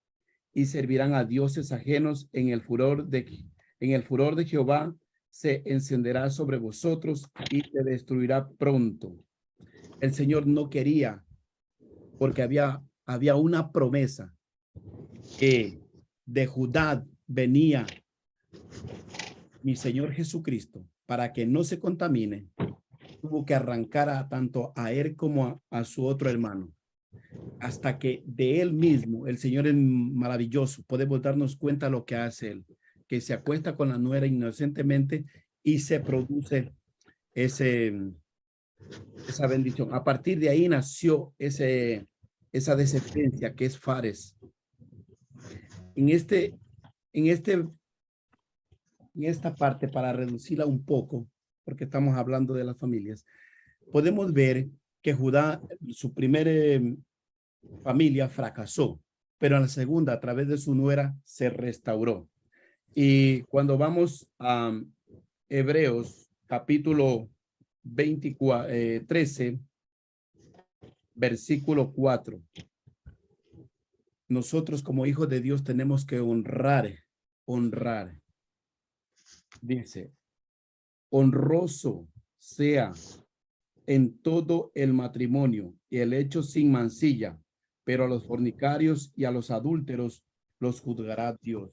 y servirán a dioses ajenos. En el furor de Jehová se encenderá sobre vosotros y te destruirá pronto. El Señor no quería, porque había una promesa que de Judá venía mi Señor Jesucristo. Para que no se contamine, tuvo que arrancar tanto a él como a su otro hermano, hasta que de él mismo, el Señor es maravilloso, podemos darnos cuenta lo que hace él, que se acuesta con la nuera inocentemente y se produce esa bendición. A partir de ahí nació esa descendencia que es Fares. En esta parte, para reducirla un poco, porque estamos hablando de las familias, podemos ver que Judá, su primera familia fracasó, pero en la segunda, a través de su nuera, se restauró. Y cuando vamos a Hebreos capítulo 13, versículo 4, nosotros como hijos de Dios tenemos que honrar. Dice, honroso sea en todo el matrimonio y el hecho sin mancilla, pero a los fornicarios y a los adúlteros los juzgará Dios.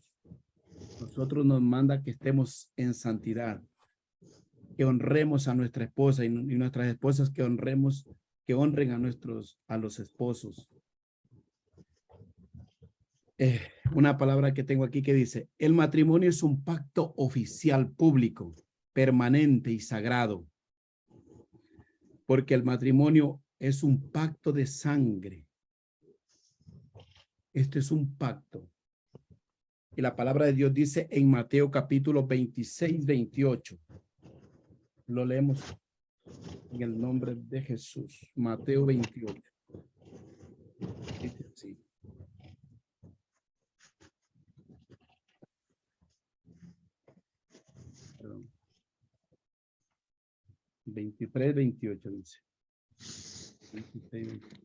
Nosotros nos manda que estemos en santidad, que honremos a nuestra esposa y nuestras esposas que honren a los esposos. Una palabra que tengo aquí que dice, el matrimonio es un pacto oficial público, permanente y sagrado, porque el matrimonio es un pacto de sangre. Este es un pacto. Y la palabra de Dios dice en Mateo capítulo 26, 28. Lo leemos en el nombre de Jesús. Mateo 28. Dice así. Perdón. 23, 28 dice. 26, 28.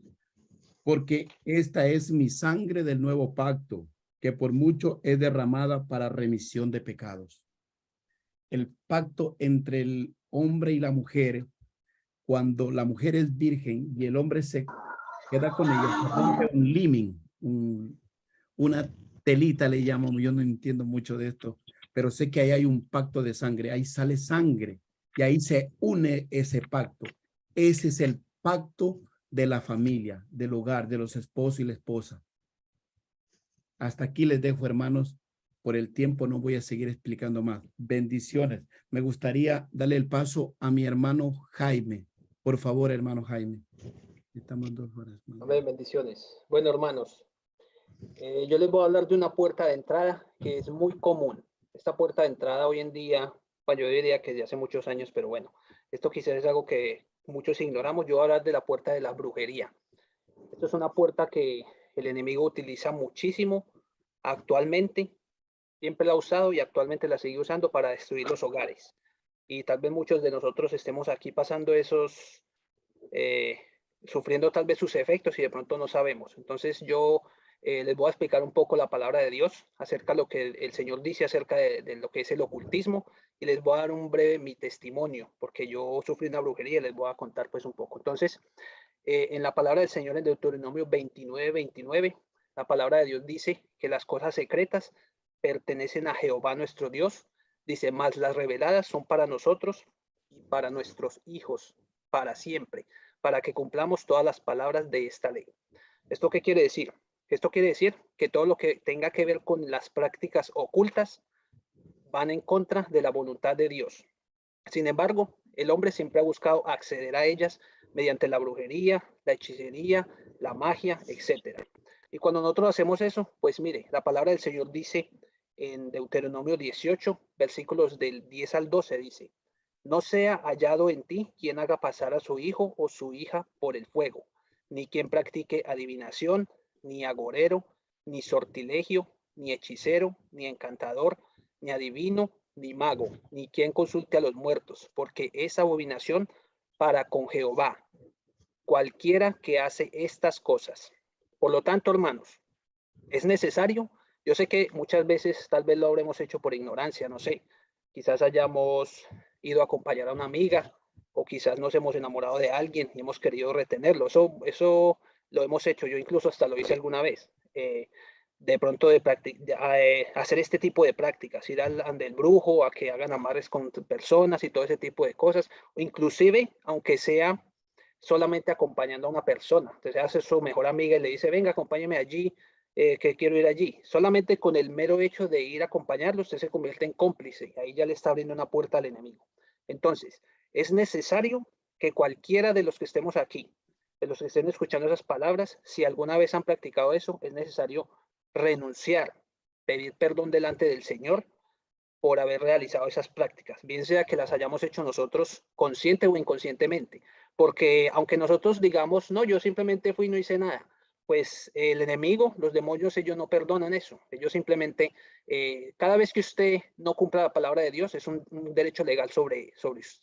Porque esta es mi sangre del nuevo pacto, que por mucho es derramada para remisión de pecados. El pacto entre el hombre y la mujer, cuando la mujer es virgen y el hombre se queda con ella, se rompe un limen, una telita le llamo, yo no entiendo mucho de esto, pero sé que ahí hay un pacto de sangre, ahí sale sangre y ahí se une ese pacto. Ese es el pacto de la familia, del hogar, de los esposos y la esposa. Hasta aquí les dejo, hermanos. Por el tiempo no voy a seguir explicando más. Bendiciones. Me gustaría darle el paso a mi hermano Jaime. Por favor, hermano Jaime. Estamos 2 horas. Amén, bendiciones. Bueno, hermanos, yo les voy a hablar de una puerta de entrada que es muy común. Esta puerta de entrada hoy en día, bueno, yo diría que de hace muchos años, pero bueno, esto quizás es algo que muchos ignoramos. Yo voy a hablar de la puerta de la brujería. Esto es una puerta que el enemigo utiliza muchísimo actualmente. Siempre la ha usado y actualmente la sigue usando para destruir los hogares. Y tal vez muchos de nosotros estemos aquí pasando esos, sufriendo tal vez sus efectos y de pronto no sabemos. Entonces yo les voy a explicar un poco la palabra de Dios acerca de lo que el Señor dice acerca de lo que es el ocultismo, y les voy a dar un breve mi testimonio, porque yo sufrí una brujería y les voy a contar pues un poco. Entonces, en la palabra del Señor en Deuteronomio 29, 29, la palabra de Dios dice que las cosas secretas pertenecen a Jehová nuestro Dios. Dice, más las reveladas son para nosotros y para nuestros hijos, para siempre, para que cumplamos todas las palabras de esta ley. ¿Esto qué quiere decir? Esto quiere decir que todo lo que tenga que ver con las prácticas ocultas van en contra de la voluntad de Dios. Sin embargo, el hombre siempre ha buscado acceder a ellas mediante la brujería, la hechicería, la magia, etc. Y cuando nosotros hacemos eso, pues mire, la palabra del Señor dice en Deuteronomio 18, versículos del 10 al 12, dice, no sea hallado en ti quien haga pasar a su hijo o su hija por el fuego, ni quien practique adivinación, ni agorero, ni sortilegio, ni hechicero, ni encantador, ni adivino, ni mago, ni quien consulte a los muertos, porque es abominación para con Jehová cualquiera que hace estas cosas. Por lo tanto, hermanos, es necesario. Yo sé que muchas veces tal vez lo habremos hecho por ignorancia, no sé, quizás hayamos ido a acompañar a una amiga o quizás nos hemos enamorado de alguien y hemos querido retenerlo. Eso lo hemos hecho, yo incluso hasta lo hice alguna vez. De pronto hacer este tipo de prácticas, ir al del brujo, a que hagan amarres con personas y todo ese tipo de cosas, o inclusive, aunque sea solamente acompañando a una persona. Entonces hace su mejor amiga y le dice, venga, acompáñeme allí, que quiero ir allí. Solamente con el mero hecho de ir a acompañarlo, usted se convierte en cómplice. Ahí ya le está abriendo una puerta al enemigo. Entonces, es necesario que cualquiera de los que estemos aquí, de los que estén escuchando esas palabras, si alguna vez han practicado eso, es necesario renunciar, pedir perdón delante del Señor por haber realizado esas prácticas, bien sea que las hayamos hecho nosotros consciente o inconscientemente, porque aunque nosotros digamos, no, yo simplemente fui y no hice nada, pues el enemigo, los demonios, ellos no perdonan eso. Ellos simplemente, cada vez que usted no cumpla la palabra de Dios, es un derecho legal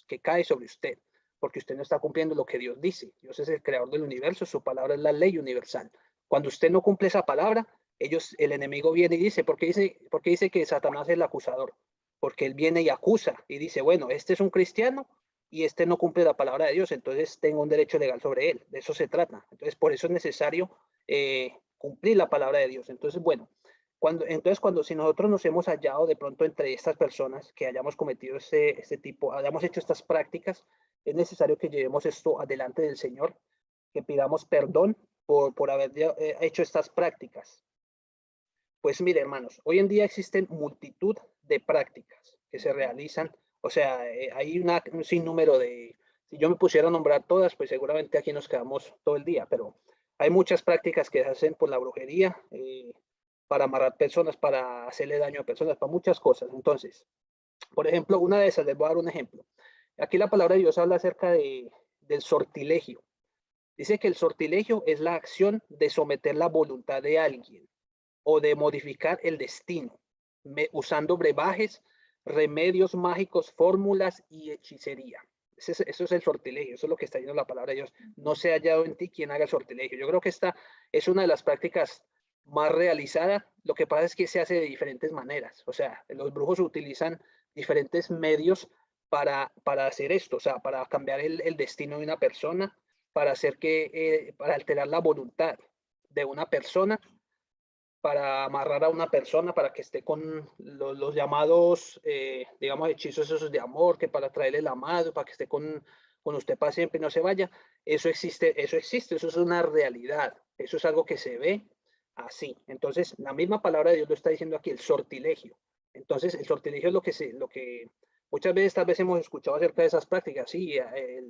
que cae sobre usted, porque usted no está cumpliendo lo que Dios dice. Dios es el creador del universo, su palabra es la ley universal. Cuando usted no cumple esa palabra, el enemigo viene y dice, ¿por qué dice que Satanás es el acusador? Porque él viene y acusa y dice, bueno, este es un cristiano y este no cumple la palabra de Dios, entonces tengo un derecho legal sobre él. De eso se trata. Entonces, por eso es necesario cumplir la palabra de Dios. Entonces, bueno, Entonces, si nosotros nos hemos hallado de pronto entre estas personas que hayamos cometido hayamos hecho estas prácticas, es necesario que llevemos esto adelante del Señor, que pidamos perdón por haber hecho estas prácticas. Pues mire, hermanos, hoy en día existen multitud de prácticas que se realizan. O sea, hay un sinnúmero de... Si yo me pusiera a nombrar todas, pues seguramente aquí nos quedamos todo el día, pero hay muchas prácticas que se hacen por la brujería, para amarrar personas, para hacerle daño a personas, para muchas cosas. Entonces, por ejemplo, una de esas, les voy a dar un ejemplo. Aquí la palabra de Dios habla acerca del sortilegio. Dice que el sortilegio es la acción de someter la voluntad de alguien o de modificar el destino, usando brebajes, remedios mágicos, fórmulas y hechicería. Eso es el sortilegio, eso es lo que está diciendo la palabra de Dios. No se ha hallado en ti quien haga el sortilegio. Yo creo que esta es una de las prácticas más realizada. Lo que pasa es que se hace de diferentes maneras. O sea, los brujos utilizan diferentes medios para hacer esto, o sea, para cambiar el destino de una persona, para para alterar la voluntad de una persona, para amarrar a una persona, para que esté con los llamados, digamos, hechizos esos de amor, que para traerle el amado, para que esté con usted para siempre y no se vaya. Eso existe, eso es una realidad, eso es algo que se ve así. Entonces, la misma palabra de Dios lo está diciendo aquí, el sortilegio. Entonces, el sortilegio es lo que muchas veces, tal vez hemos escuchado acerca de esas prácticas, sí,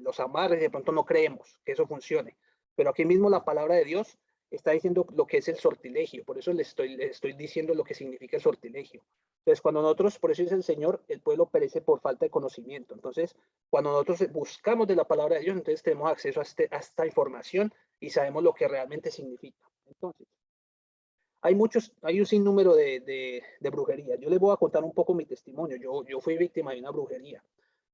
los amarres, de pronto no creemos que eso funcione, pero aquí mismo la palabra de Dios está diciendo lo que es el sortilegio, por eso le estoy diciendo lo que significa el sortilegio. Entonces, cuando nosotros, por eso dice el Señor, el pueblo perece por falta de conocimiento. Entonces, cuando nosotros buscamos de la palabra de Dios, entonces tenemos acceso a esta información y sabemos lo que realmente significa. Entonces, hay un sinnúmero de brujería. Yo les voy a contar un poco mi testimonio. Yo fui víctima de una brujería.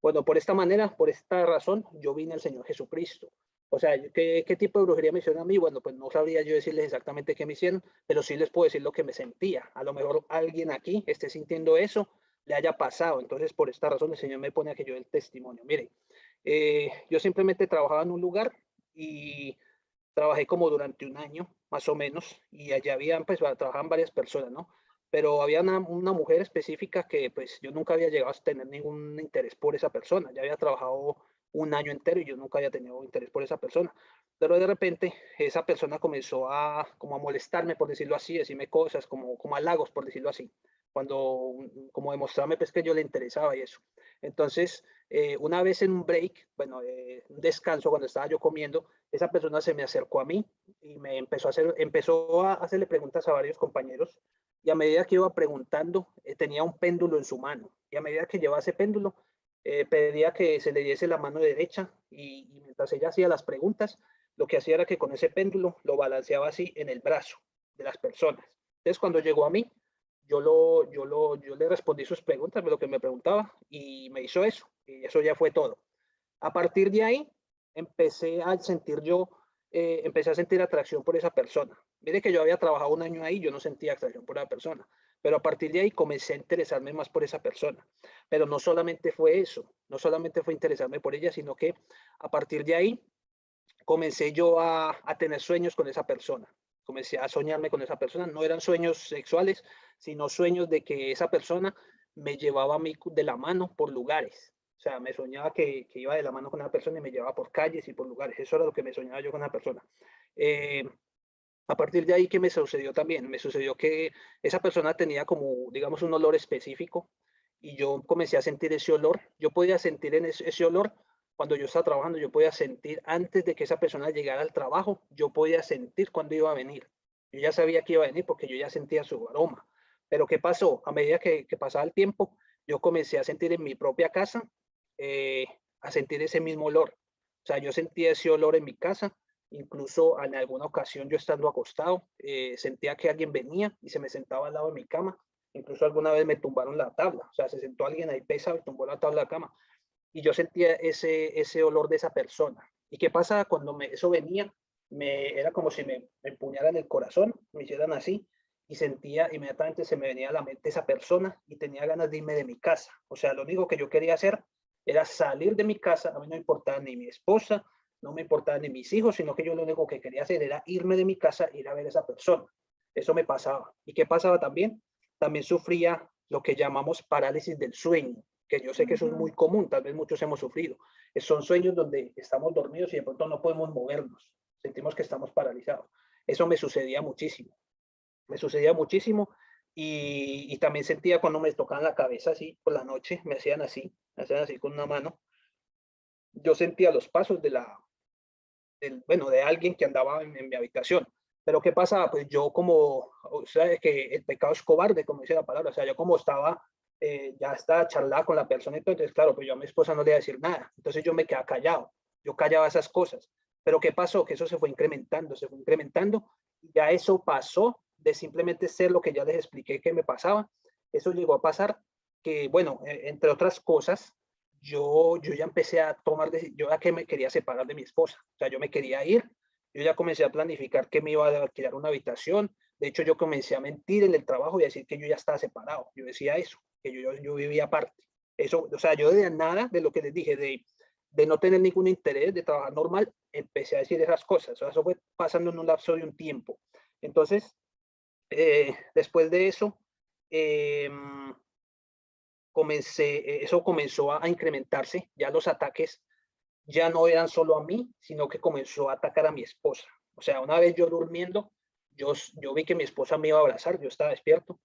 Bueno, por esta razón, yo vine al Señor Jesucristo. O sea, ¿qué tipo de brujería me hicieron a mí? Bueno, pues no sabría yo decirles exactamente qué me hicieron, pero sí les puedo decir lo que me sentía. A lo mejor alguien aquí esté sintiendo eso, le haya pasado. Entonces, por esta razón, el Señor me pone a que yo dé el testimonio. Mire, yo simplemente trabajaba en un lugar y trabajé como durante un año, más o menos, y allá pues, trabajaban varias personas, ¿no? Pero había una mujer específica que pues yo nunca había llegado a tener ningún interés por esa persona. Ya había trabajado un año entero y yo nunca había tenido interés por esa persona. Pero de repente esa persona comenzó como a molestarme, por decirlo así, decirme cosas como halagos, por decirlo así, como demostrarme pues que yo le interesaba y eso. Entonces, una vez en un break, bueno, un descanso, cuando estaba yo comiendo, esa persona se me acercó a mí y me empezó a hacerle preguntas a varios compañeros, y a medida que iba preguntando, tenía un péndulo en su mano, y a medida que llevaba ese péndulo, pedía que se le diese la mano derecha, y mientras ella hacía las preguntas, lo que hacía era que con ese péndulo lo balanceaba así en el brazo de las personas. Entonces, cuando llegó a mí, yo le respondí sus preguntas, lo que me preguntaba, y me hizo eso, y eso ya fue todo. A partir de ahí, empecé a sentir atracción por esa persona. Mire que yo había trabajado un año ahí, yo no sentía atracción por la persona, pero a partir de ahí comencé a interesarme más por esa persona. Pero no solamente fue eso, no solamente fue interesarme por ella, sino que a partir de ahí comencé yo a tener sueños con esa persona. Comencé a soñarme con esa persona. No eran sueños sexuales, sino sueños de que esa persona me llevaba a mí de la mano por lugares. O sea, me soñaba que iba de la mano con una persona y me llevaba por calles y por lugares. Eso era lo que me soñaba yo con una persona. A partir de ahí, ¿qué me sucedió también? Me sucedió que esa persona tenía como, digamos, un olor específico, y yo comencé a sentir ese olor. Yo podía sentir en ese olor cuando yo estaba trabajando, yo podía sentir antes de que esa persona llegara al trabajo, yo podía sentir cuándo iba a venir. Yo ya sabía que iba a venir porque yo ya sentía su aroma. Pero ¿qué pasó? A medida que pasaba el tiempo, yo comencé a sentir en mi propia casa, a sentir ese mismo olor. O sea, yo sentía ese olor en mi casa. Incluso en alguna ocasión yo estando acostado, sentía que alguien venía y se me sentaba al lado de mi cama. Incluso alguna vez me tumbaron la tabla, o sea, se sentó alguien ahí pesado y tumbó la tabla de la cama. Y yo sentía ese olor de esa persona. ¿Y qué pasa cuando eso venía? Era como si me empuñaran el corazón, me hicieran así, y sentía, inmediatamente se me venía a la mente esa persona y tenía ganas de irme de mi casa. O sea, lo único que yo quería hacer era salir de mi casa. A mí no me importaba ni mi esposa, no me importaba ni mis hijos, sino que yo lo único que quería hacer era irme de mi casa, ir a ver a esa persona. Eso me pasaba. ¿Y qué pasaba también? También sufría lo que llamamos parálisis del sueño, que yo sé que eso es muy común, tal vez muchos hemos sufrido. Son sueños donde estamos dormidos y de pronto no podemos movernos, sentimos que estamos paralizados. Eso me sucedía muchísimo, y también sentía cuando me tocaban la cabeza así por la noche, me hacían así con una mano. Yo sentía los pasos de alguien que andaba en mi habitación. Pero ¿qué pasaba? Pues yo como, o sea, es que el pecado es cobarde, como dice la palabra, o sea, yo como estaba, ya estaba charlada con la persona, entonces, claro, pues yo a mi esposa no le iba a decir nada, entonces yo me quedaba callado, yo callaba esas cosas. Pero ¿qué pasó? Que eso se fue incrementando, y ya eso pasó de simplemente ser lo que ya les expliqué que me pasaba. Eso llegó a pasar que, bueno, entre otras cosas, yo ya empecé a yo ya que me quería separar de mi esposa, o sea, yo me quería ir. Yo ya comencé a planificar que me iba a alquilar una habitación. De hecho, yo comencé a mentir en el trabajo y a decir que yo ya estaba separado. Yo decía eso, que yo vivía aparte. Eso, o sea, yo de nada de lo que les dije, de no tener ningún interés, de trabajar normal, empecé a decir esas cosas. O sea, eso fue pasando en un lapso de un tiempo. Entonces, después de eso, eso comenzó a incrementarse. Ya los ataques ya no eran solo a mí, sino que comenzó a atacar a mi esposa. O sea, una vez yo durmiendo, yo vi que mi esposa me iba a abrazar, yo estaba despierto,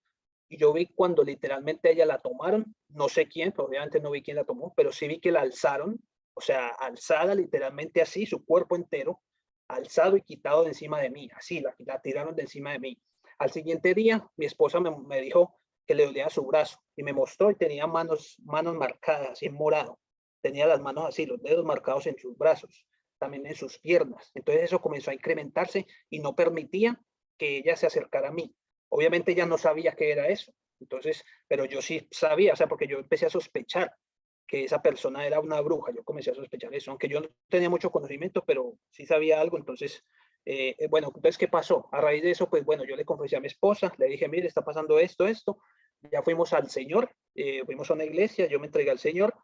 y yo vi cuando literalmente ella la tomaron, no sé quién, obviamente no vi quién la tomó, pero sí vi que la alzaron, o sea, alzada literalmente así, su cuerpo entero, alzado y quitado de encima de mí, así, la tiraron de encima de mí. Al siguiente día, mi esposa me dijo que le dolía su brazo, y me mostró y tenía manos marcadas, así en morado. Tenía las manos así, los dedos marcados en sus brazos, también en sus piernas. Entonces eso comenzó a incrementarse y no permitía que ella se acercara a mí. Obviamente ella no sabía qué era eso. Entonces, pero yo sí sabía, o sea, porque yo empecé a sospechar que esa persona era una bruja. Yo comencé a sospechar eso, aunque yo no tenía mucho conocimiento, pero sí sabía algo. Entonces, bueno, entonces, ¿qué pasó? A raíz de eso, pues bueno, yo le confesé a mi esposa, le dije, mire, está pasando esto. Ya fuimos al Señor, fuimos a una iglesia, yo me entregué al Señor,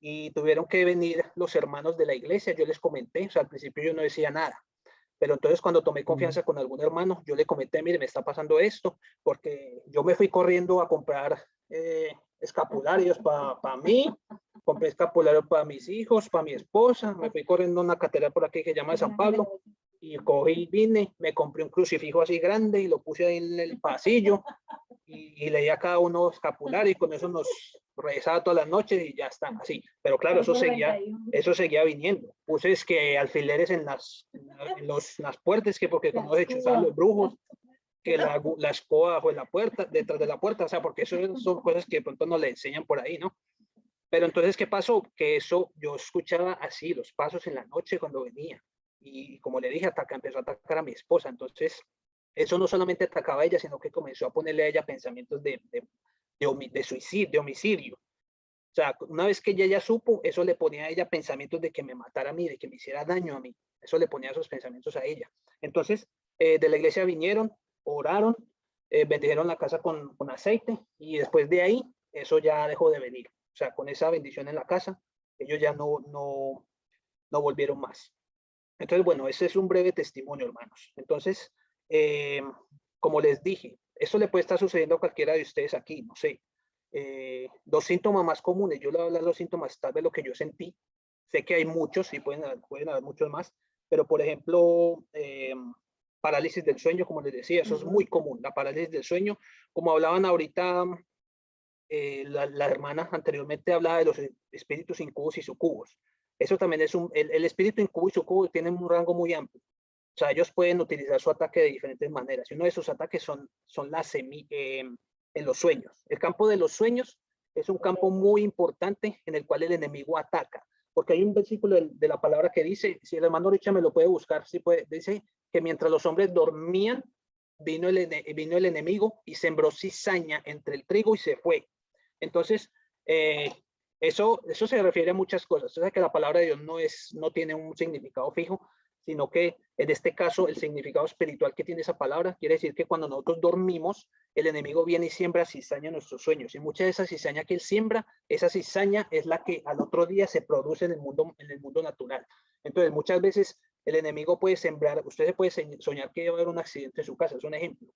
y tuvieron que venir los hermanos de la iglesia. Yo les comenté, o sea, al principio yo no decía nada, pero entonces cuando tomé confianza con algún hermano, yo le comenté, mire, me está pasando esto, porque yo me fui corriendo a comprar escapularios para mí, compré escapularios para mis hijos, para mi esposa, me fui corriendo a una catedral por aquí que se llama de San Pablo, y cogí, vine, me compré un crucifijo así grande y lo puse ahí en el pasillo, y leía cada uno escapulario, y con eso nos rezaba todas las noches y ya están así. Pero claro, eso seguía viniendo. Puse es que alfileres en las puertas, que porque cuando se chuzaban los brujos, que la escoba fue la puerta, detrás de la puerta, o sea, porque eso son cosas que de pronto no le enseñan por ahí, ¿no? Pero entonces, ¿qué pasó? Que eso, yo escuchaba así los pasos en la noche cuando venía, y como le dije, empezó a atacar a mi esposa. Entonces, eso no solamente atacaba a ella, sino que comenzó a ponerle a ella pensamientos de suicidio, de homicidio. O sea, una vez que ella ya supo, eso le ponía a ella pensamientos de que me matara a mí, de que me hiciera daño a mí. Eso le ponía esos pensamientos a ella. Entonces, de la iglesia vinieron, oraron, bendijeron la casa con aceite, y después de ahí, eso ya dejó de venir. O sea, con esa bendición en la casa, ellos ya no volvieron más. Entonces, bueno, ese es un breve testimonio, hermanos. Entonces, como les dije, esto le puede estar sucediendo a cualquiera de ustedes aquí, no sé. Los síntomas más comunes, yo le voy a hablar de los síntomas, tal vez lo que yo sentí. Sé que hay muchos, y pueden haber muchos más, pero por ejemplo, parálisis del sueño, como les decía, eso es muy común, la parálisis del sueño. Como hablaban ahorita, la hermana anteriormente hablaba de los espíritus incubos y sucubos. Eso también es el espíritu incubo y sucubo tienen un rango muy amplio. O sea, ellos pueden utilizar su ataque de diferentes maneras. Y uno de esos ataques son en los sueños. El campo de los sueños es un campo muy importante en el cual el enemigo ataca. Porque hay un versículo de la palabra que dice, si el hermano Richard me lo puede buscar, dice que mientras los hombres dormían, vino el enemigo y sembró cizaña entre el trigo y se fue. Entonces, eso se refiere a muchas cosas. O sea, que la palabra de Dios no tiene un significado fijo, sino que en este caso el significado espiritual que tiene esa palabra quiere decir que cuando nosotros dormimos, el enemigo viene y siembra cizaña en nuestros sueños. Y mucha de esa cizaña que él siembra, esa cizaña es la que al otro día se produce en el mundo natural. Entonces, muchas veces el enemigo puede sembrar, usted se puede soñar que va a haber un accidente en su casa, es un ejemplo.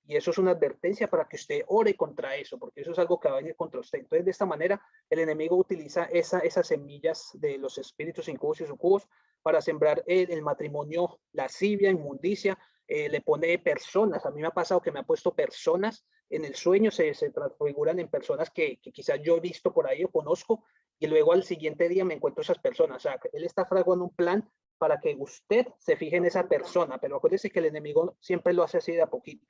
Y eso es una advertencia para que usted ore contra eso, porque eso es algo que va a venir contra usted. Entonces, de esta manera, el enemigo utiliza esas semillas de los espíritus incubos y sucubos para sembrar el matrimonio, lascivia, inmundicia, le pone personas. A mí me ha pasado que me ha puesto personas en el sueño, se transfiguran en personas que quizás yo he visto por ahí o conozco, y luego al siguiente día me encuentro esas personas. O sea, él está fraguando un plan para que usted se fije en esa persona, pero acuérdese que el enemigo siempre lo hace así de a poquito.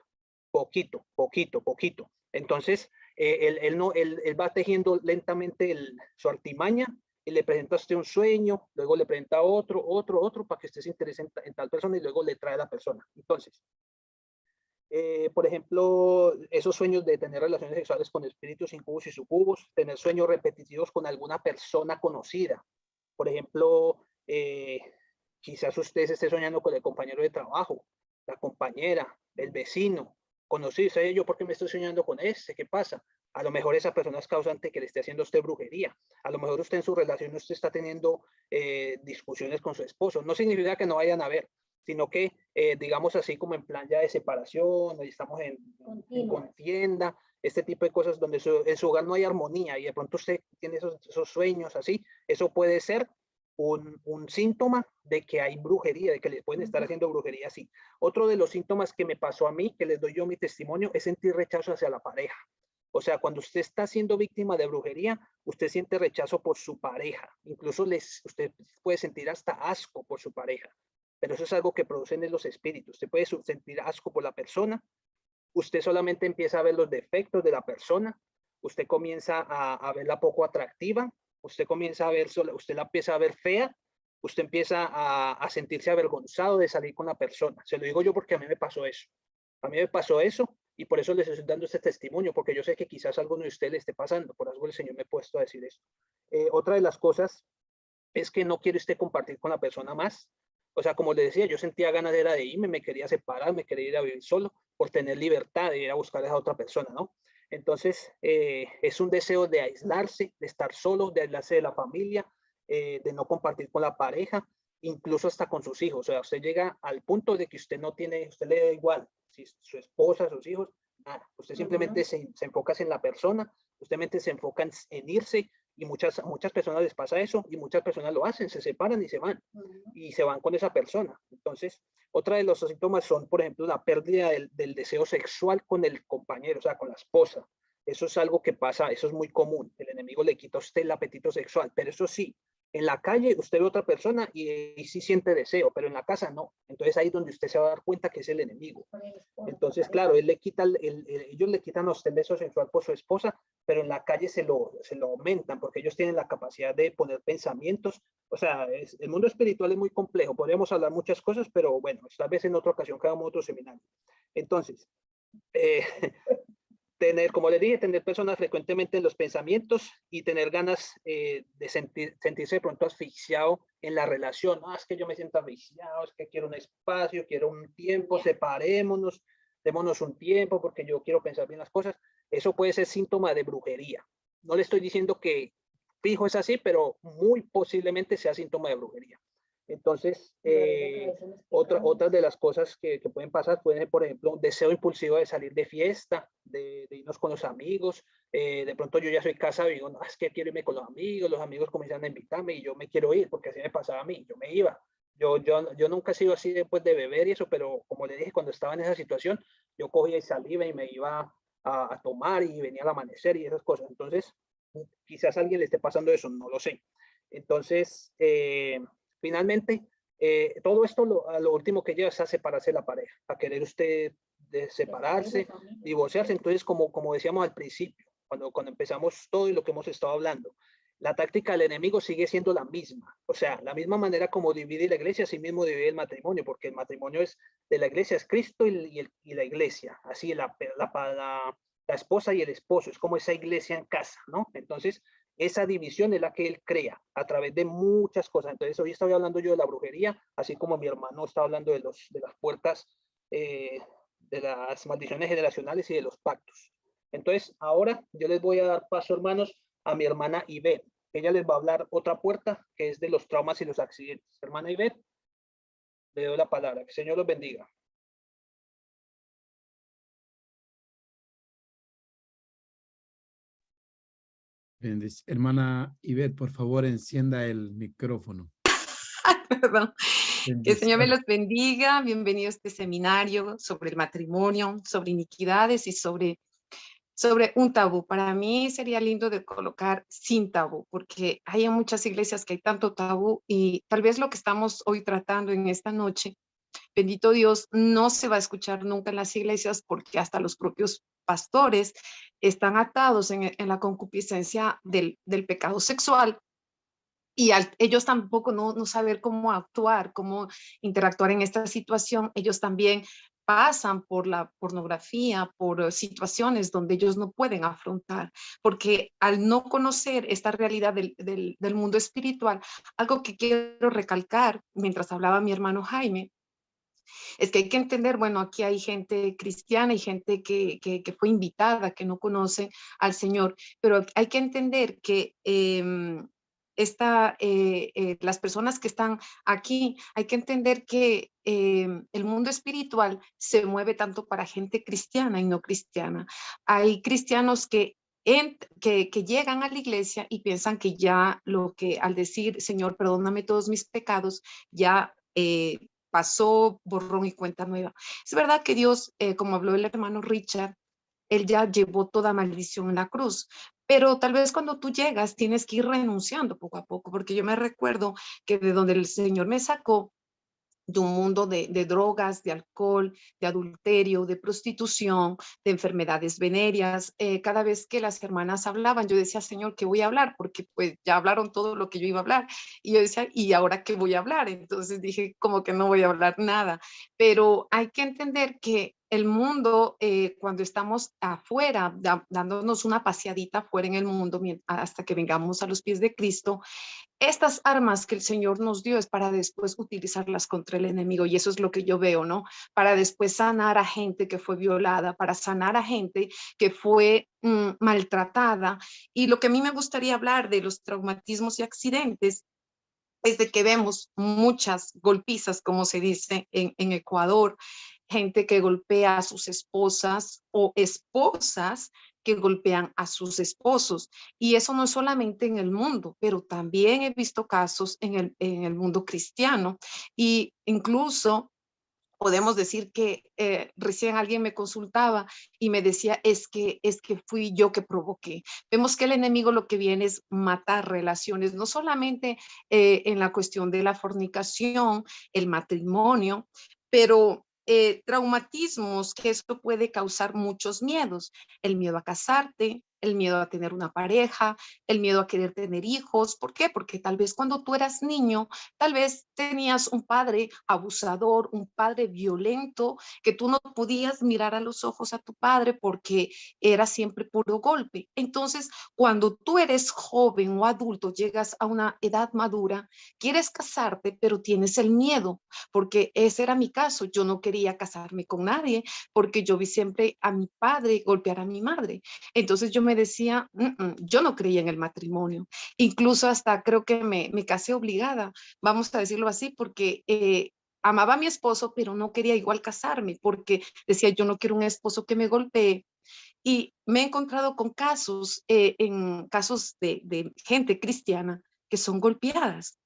Poquito, poquito, poquito. Entonces, él va tejiendo lentamente su artimaña y le presenta a usted un sueño, luego le presenta otro, para que usted se interese en tal persona y luego le trae a la persona. Entonces, por ejemplo, esos sueños de tener relaciones sexuales con espíritus incubos y sucubos, tener sueños repetitivos con alguna persona conocida. Por ejemplo, quizás usted se esté soñando con el compañero de trabajo, la compañera, el vecino, conocido. Yo, ¿por qué me estoy soñando con este? ¿Qué pasa? A lo mejor esa persona es causante que le esté haciendo a usted brujería. A lo mejor usted en su relación usted está teniendo discusiones con su esposo. No significa que no vayan a ver, sino que, digamos así, como en plan ya de separación, estamos en contienda, este tipo de cosas donde en su hogar no hay armonía y de pronto usted tiene esos sueños así. Eso puede ser un síntoma de que hay brujería, de que les pueden estar haciendo brujería así. Otro de los síntomas que me pasó a mí, que les doy yo mi testimonio, es sentir rechazo hacia la pareja. O sea, cuando usted está siendo víctima de brujería, usted siente rechazo por su pareja. Incluso usted puede sentir hasta asco por su pareja. Pero eso es algo que producen los espíritus. Usted puede sentir asco por la persona. Usted solamente empieza a ver los defectos de la persona. Usted comienza a verla poco atractiva. Usted comienza a ver, usted la empieza a ver fea. Usted empieza a sentirse avergonzado de salir con la persona. Se lo digo yo porque a mí me pasó eso. A mí me pasó eso y por eso les estoy dando este testimonio, porque yo sé que quizás a alguno de ustedes le esté pasando. Por algo el Señor me ha puesto a decir eso. Otra de las cosas es que no quiere usted compartir con la persona más. O sea, como le decía, yo sentía ganas de irme, me quería separar, me quería ir a vivir solo por tener libertad de ir a buscar a esa otra persona, ¿no? Entonces, es un deseo de aislarse, de estar solo, de aislarse de la familia, de no compartir con la pareja, incluso hasta con sus hijos. O sea, usted llega al punto de que usted no tiene, usted le da igual si su esposa, sus hijos, nada. Usted simplemente se enfoca en la persona, usted se enfoca en irse, y muchas personas les pasa eso y muchas personas lo hacen, se separan y se van y se van con esa persona. Entonces, otra de los síntomas son, por ejemplo, la pérdida del deseo sexual con el compañero, o sea, con la esposa. Eso es algo que pasa, eso es muy común. El enemigo le quita a usted el apetito sexual, pero eso sí, en la calle usted ve a otra persona y sí siente deseo, pero en la casa no. Entonces ahí es donde usted se va a dar cuenta que es el enemigo. Entonces, claro, ellos le quitan a usted el deseo sexual por su esposa, pero en la calle se lo aumentan porque ellos tienen la capacidad de poner pensamientos. O sea, el mundo espiritual es muy complejo. Podríamos hablar muchas cosas, pero bueno, tal vez en otra ocasión que hagamos otro seminario. Entonces, como les dije, tener personas frecuentemente en los pensamientos y tener ganas de sentirse de pronto asfixiado en la relación. No, es que yo me siento asfixiado, es que quiero un espacio, quiero un tiempo, separémonos, démonos un tiempo porque yo quiero pensar bien las cosas. Eso puede ser síntoma de brujería. No le estoy diciendo que fijo es así, pero muy posiblemente sea síntoma de brujería. Entonces, otra de las cosas que pueden pasar pueden ser, por ejemplo, un deseo impulsivo de salir de fiesta, de irnos con los amigos. De pronto yo ya soy casado y digo, no, es que quiero irme con los amigos comienzan a invitarme y yo me quiero ir porque así me pasaba a mí, yo me iba. Yo nunca he sido así después de beber y eso, pero como le dije, cuando estaba en esa situación, yo cogía y salía y me iba a tomar y venía al amanecer y esas cosas. Entonces, quizás a alguien le esté pasando eso, no lo sé. Entonces, finalmente, todo esto lo último que lleva es a separarse de la pareja, a querer usted separarse, divorciarse. Entonces, como decíamos al principio, cuando empezamos todo y lo que hemos estado hablando, la táctica del enemigo sigue siendo la misma. O sea, la misma manera como divide la iglesia, así mismo divide el matrimonio, porque el matrimonio de la iglesia es Cristo y la iglesia. Así la esposa y el esposo, es como esa iglesia en casa, ¿no? Entonces, esa división es la que él crea a través de muchas cosas. Entonces, hoy estoy hablando yo de la brujería, así como mi hermano está hablando de las puertas, de las maldiciones generacionales y de los pactos. Entonces, ahora yo les voy a dar paso, hermanos, a mi hermana Ivette. Ella les va a hablar otra puerta que es de los traumas y los accidentes. Hermana Ivette, le doy la palabra. Que el Señor los bendiga. Hermana Ivette, por favor, encienda el micrófono. Perdón. Que el Señor me Bendición. los bendiga. Bienvenido a este seminario sobre el matrimonio, sobre iniquidades y sobre un tabú. Para mí sería lindo de colocar sin tabú, porque hay en muchas iglesias que hay tanto tabú y tal vez lo que estamos hoy tratando en esta noche, bendito Dios, no se va a escuchar nunca en las iglesias porque hasta los propios pastores están atados en la concupiscencia del pecado sexual. Y ellos tampoco no saber cómo actuar, cómo interactuar en esta situación, ellos también pasan por la pornografía, por situaciones donde ellos no pueden afrontar, porque al no conocer esta realidad del mundo espiritual, algo que quiero recalcar mientras hablaba mi hermano Jaime, es que hay que entender, bueno, aquí hay gente cristiana y gente que fue invitada, que no conoce al Señor, pero hay que entender que las personas que están aquí, hay que entender que el mundo espiritual se mueve tanto para gente cristiana y no cristiana. Hay cristianos que llegan a la iglesia y piensan que ya lo que al decir, Señor, perdóname todos mis pecados, ya pasó borrón y cuenta nueva. Es verdad que Dios, como habló el hermano Richard, él ya llevó toda maldición en la cruz, pero tal vez cuando tú llegas tienes que ir renunciando poco a poco, porque yo me recuerdo que de donde el Señor me sacó, de un mundo de drogas, de alcohol, de adulterio, de prostitución, de enfermedades venéreas. Cada vez que las hermanas hablaban, yo decía, Señor, ¿qué voy a hablar? Porque pues ya hablaron todo lo que yo iba a hablar. Y yo decía, ¿y ahora qué voy a hablar? Entonces dije, como que no voy a hablar nada. Pero hay que entender que el mundo, cuando estamos afuera, dándonos una paseadita afuera en el mundo hasta que vengamos a los pies de Cristo, estas armas que el Señor nos dio es para después utilizarlas contra el enemigo, y eso es lo que yo veo, ¿no? Para después sanar a gente que fue violada, para sanar a gente que fue maltratada. Y lo que a mí me gustaría hablar de los traumatismos y accidentes es de que vemos muchas golpizas, como se dice en Ecuador, gente que golpea a sus esposas o esposas que golpean a sus esposos. Y eso no es solamente en el mundo, pero también he visto casos en el mundo cristiano. Y incluso podemos decir que recién alguien me consultaba y me decía, es que fui yo que provoqué. Vemos que el enemigo lo que viene es matar relaciones, no solamente en la cuestión de la fornicación, el matrimonio, pero traumatismos, que esto puede causar muchos miedos: el miedo a casarte, el miedo a tener una pareja, el miedo a querer tener hijos. ¿Por qué? Porque tal vez cuando tú eras niño, tal vez tenías un padre abusador, un padre violento, que tú no podías mirar a los ojos a tu padre porque era siempre puro golpe. Entonces, cuando tú eres joven o adulto, llegas a una edad madura, quieres casarte, pero tienes el miedo, porque ese era mi caso. Yo no quería casarme con nadie porque yo vi siempre a mi padre golpear a mi madre. Entonces yo me decía, yo no creía en el matrimonio. Incluso hasta creo que me casé obligada, vamos a decirlo así, porque amaba a mi esposo, pero no quería igual casarme, porque decía, yo no quiero un esposo que me golpee. Y me he encontrado con casos, en casos de gente cristiana que son golpeadas.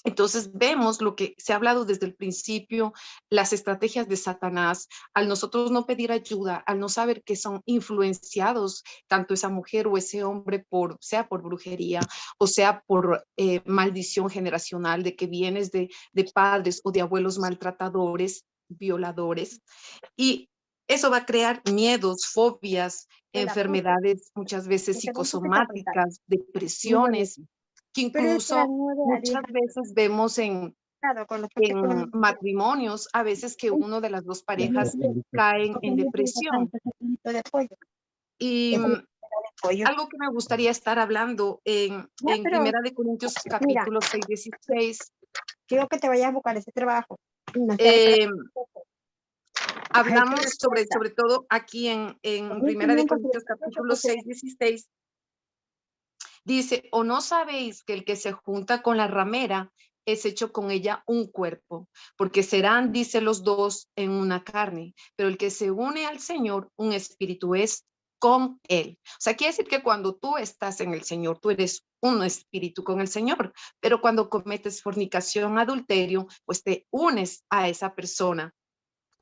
Entonces vemos lo que se ha hablado desde el principio, las estrategias de Satanás, al nosotros no pedir ayuda, al no saber que son influenciados tanto esa mujer o ese hombre, sea por brujería o sea por maldición generacional, de que vienes de padres o de abuelos maltratadores, violadores, y eso va a crear miedos, fobias, enfermedades muchas veces psicosomáticas, depresiones, que incluso muchas veces vemos en matrimonios, a veces que uno de las dos parejas caen en depresión. Y algo que me gustaría estar hablando en Primera de Corintios capítulo 6, 16. Quiero que te vayas a buscar ese trabajo. Hablamos sobre todo aquí en Primera de Corintios capítulo 6, 16. Dice, ¿o no sabéis que el que se junta con la ramera es hecho con ella un cuerpo? Porque serán, dice, los dos en una carne, pero el que se une al Señor, un espíritu es. con Él. O sea, quiere decir que cuando tú estás en el Señor, tú eres un espíritu con el Señor, pero cuando cometes fornicación, adulterio, pues te unes a esa persona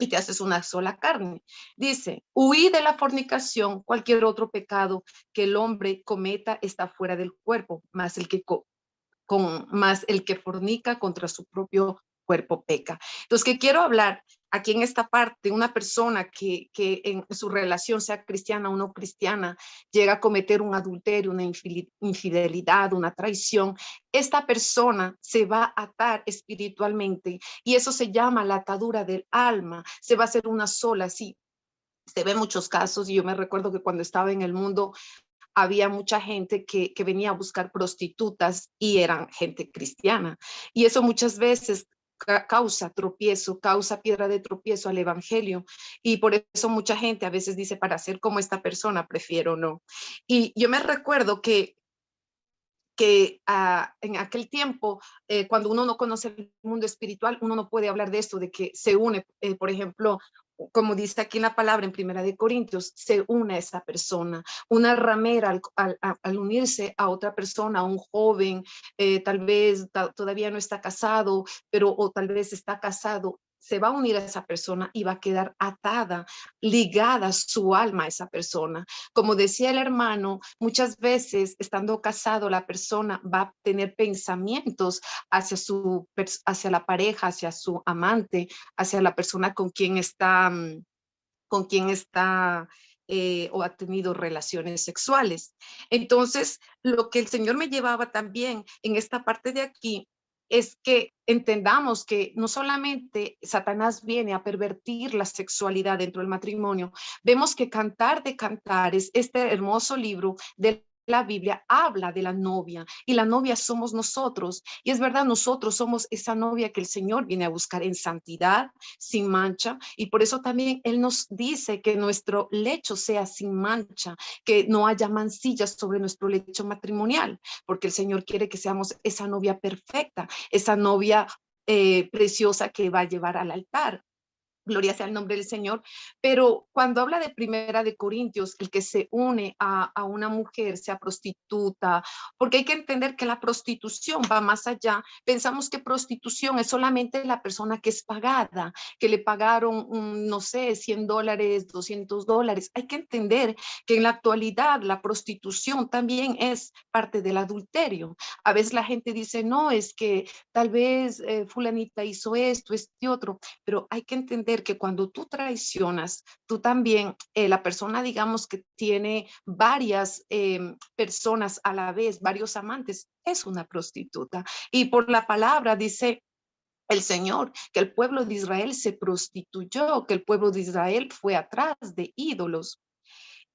y te haces una sola carne. Dice, huí de la fornicación, cualquier otro pecado que el hombre cometa está fuera del cuerpo, más más el que fornica contra su propio cuerpo peca. Entonces, que quiero hablar aquí en esta parte, una persona que en su relación, sea cristiana o no cristiana, llega a cometer un adulterio, una infidelidad, una traición, esta persona se va a atar espiritualmente y eso se llama la atadura del alma, se va a hacer una sola, sí. Se ven muchos casos y yo me recuerdo que cuando estaba en el mundo había mucha gente que venía a buscar prostitutas y eran gente cristiana. Y eso muchas veces causa tropiezo, causa piedra de tropiezo al evangelio. Y por eso mucha gente a veces dice, para ser como esta persona, prefiero no. Y yo me recuerdo que en aquel tiempo, cuando uno no conoce el mundo espiritual, uno no puede hablar de esto, de que se une, por ejemplo, como dice aquí en la palabra en Primera de Corintios, se une a esa persona, una ramera al unirse a otra persona, a un joven, tal vez todavía no está casado, pero o tal vez está casado, se va a unir a esa persona y va a quedar atada, ligada su alma a esa persona. Como decía el hermano, muchas veces estando casado la persona va a tener pensamientos hacia la pareja, hacia su amante, hacia la persona con quien está o ha tenido relaciones sexuales. Entonces, lo que el Señor me llevaba también en esta parte de aquí es que entendamos que no solamente Satanás viene a pervertir la sexualidad dentro del matrimonio, vemos que Cantar de Cantares, este hermoso libro de la Biblia, habla de la novia y la novia somos nosotros. Y es verdad, nosotros somos esa novia que el Señor viene a buscar en santidad, sin mancha, y por eso también Él nos dice que nuestro lecho sea sin mancha, que no haya mancillas sobre nuestro lecho matrimonial, porque el Señor quiere que seamos esa novia perfecta, esa novia preciosa que va a llevar al altar. Gloria sea el nombre del Señor. Pero cuando habla de Primera de Corintios, el que se une a una mujer, sea prostituta, porque hay que entender que la prostitución va más allá. Pensamos que prostitución es solamente la persona que es pagada, que le pagaron, no sé, $100, $200. Hay que entender que en la actualidad la prostitución también es parte del adulterio. A veces la gente dice, no, es que tal vez fulanita hizo esto, este otro, pero hay que entender que cuando tú traicionas, tú también, la persona, digamos, que tiene varias personas a la vez, varios amantes, es una prostituta. Y por la palabra dice el Señor que el pueblo de Israel se prostituyó, que el pueblo de Israel fue atrás de ídolos.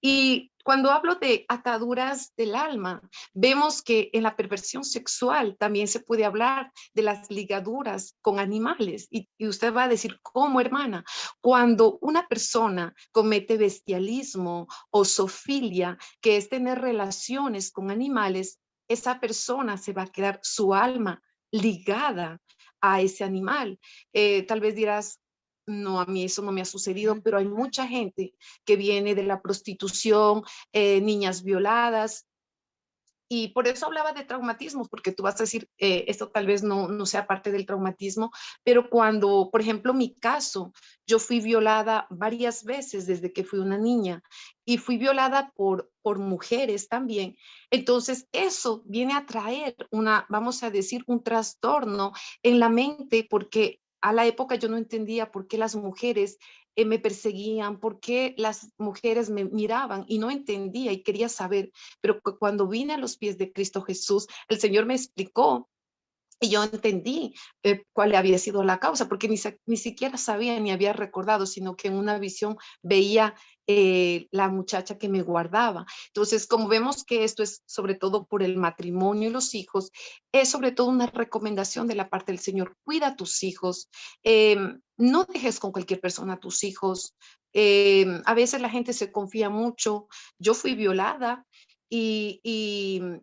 Y cuando hablo de ataduras del alma, vemos que en la perversión sexual también se puede hablar de las ligaduras con animales. Y usted va a decir, ¿cómo, hermana? Cuando una persona comete bestialismo o zoofilia, que es tener relaciones con animales, esa persona se va a quedar su alma ligada a ese animal. Tal vez dirás, no, a mí eso no me ha sucedido, pero hay mucha gente que viene de la prostitución, niñas violadas, y por eso hablaba de traumatismos, porque tú vas a decir, esto tal vez no sea parte del traumatismo, pero cuando, por ejemplo, mi caso, yo fui violada varias veces desde que fui una niña y fui violada por mujeres también. Entonces, eso viene a traer vamos a decir, un trastorno en la mente, porque a la época yo no entendía por qué las mujeres me perseguían, por qué las mujeres me miraban y no entendía y quería saber, pero cuando vine a los pies de Cristo Jesús, el Señor me explicó y yo entendí cuál había sido la causa, porque ni siquiera sabía ni había recordado, sino que en una visión veía la muchacha que me guardaba. Entonces, como vemos que esto es sobre todo por el matrimonio y los hijos, es sobre todo una recomendación de la parte del Señor. Cuida a tus hijos, no dejes con cualquier persona a tus hijos. A veces la gente se confía mucho. Yo fui violada y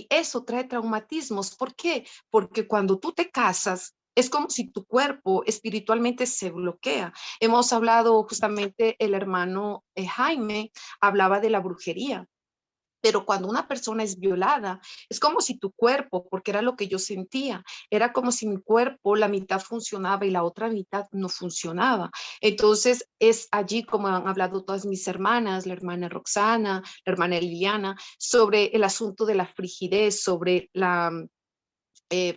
eso trae traumatismos. ¿Por qué? Porque cuando tú te casas, es como si tu cuerpo espiritualmente se bloquea. Hemos hablado justamente, el hermano Jaime hablaba de la brujería. Pero cuando una persona es violada, es como si tu cuerpo, porque era lo que yo sentía, era como si mi cuerpo, la mitad funcionaba y la otra mitad no funcionaba. Entonces es allí como han hablado todas mis hermanas, la hermana Roxana, la hermana Liliana, sobre el asunto de la frigidez, sobre la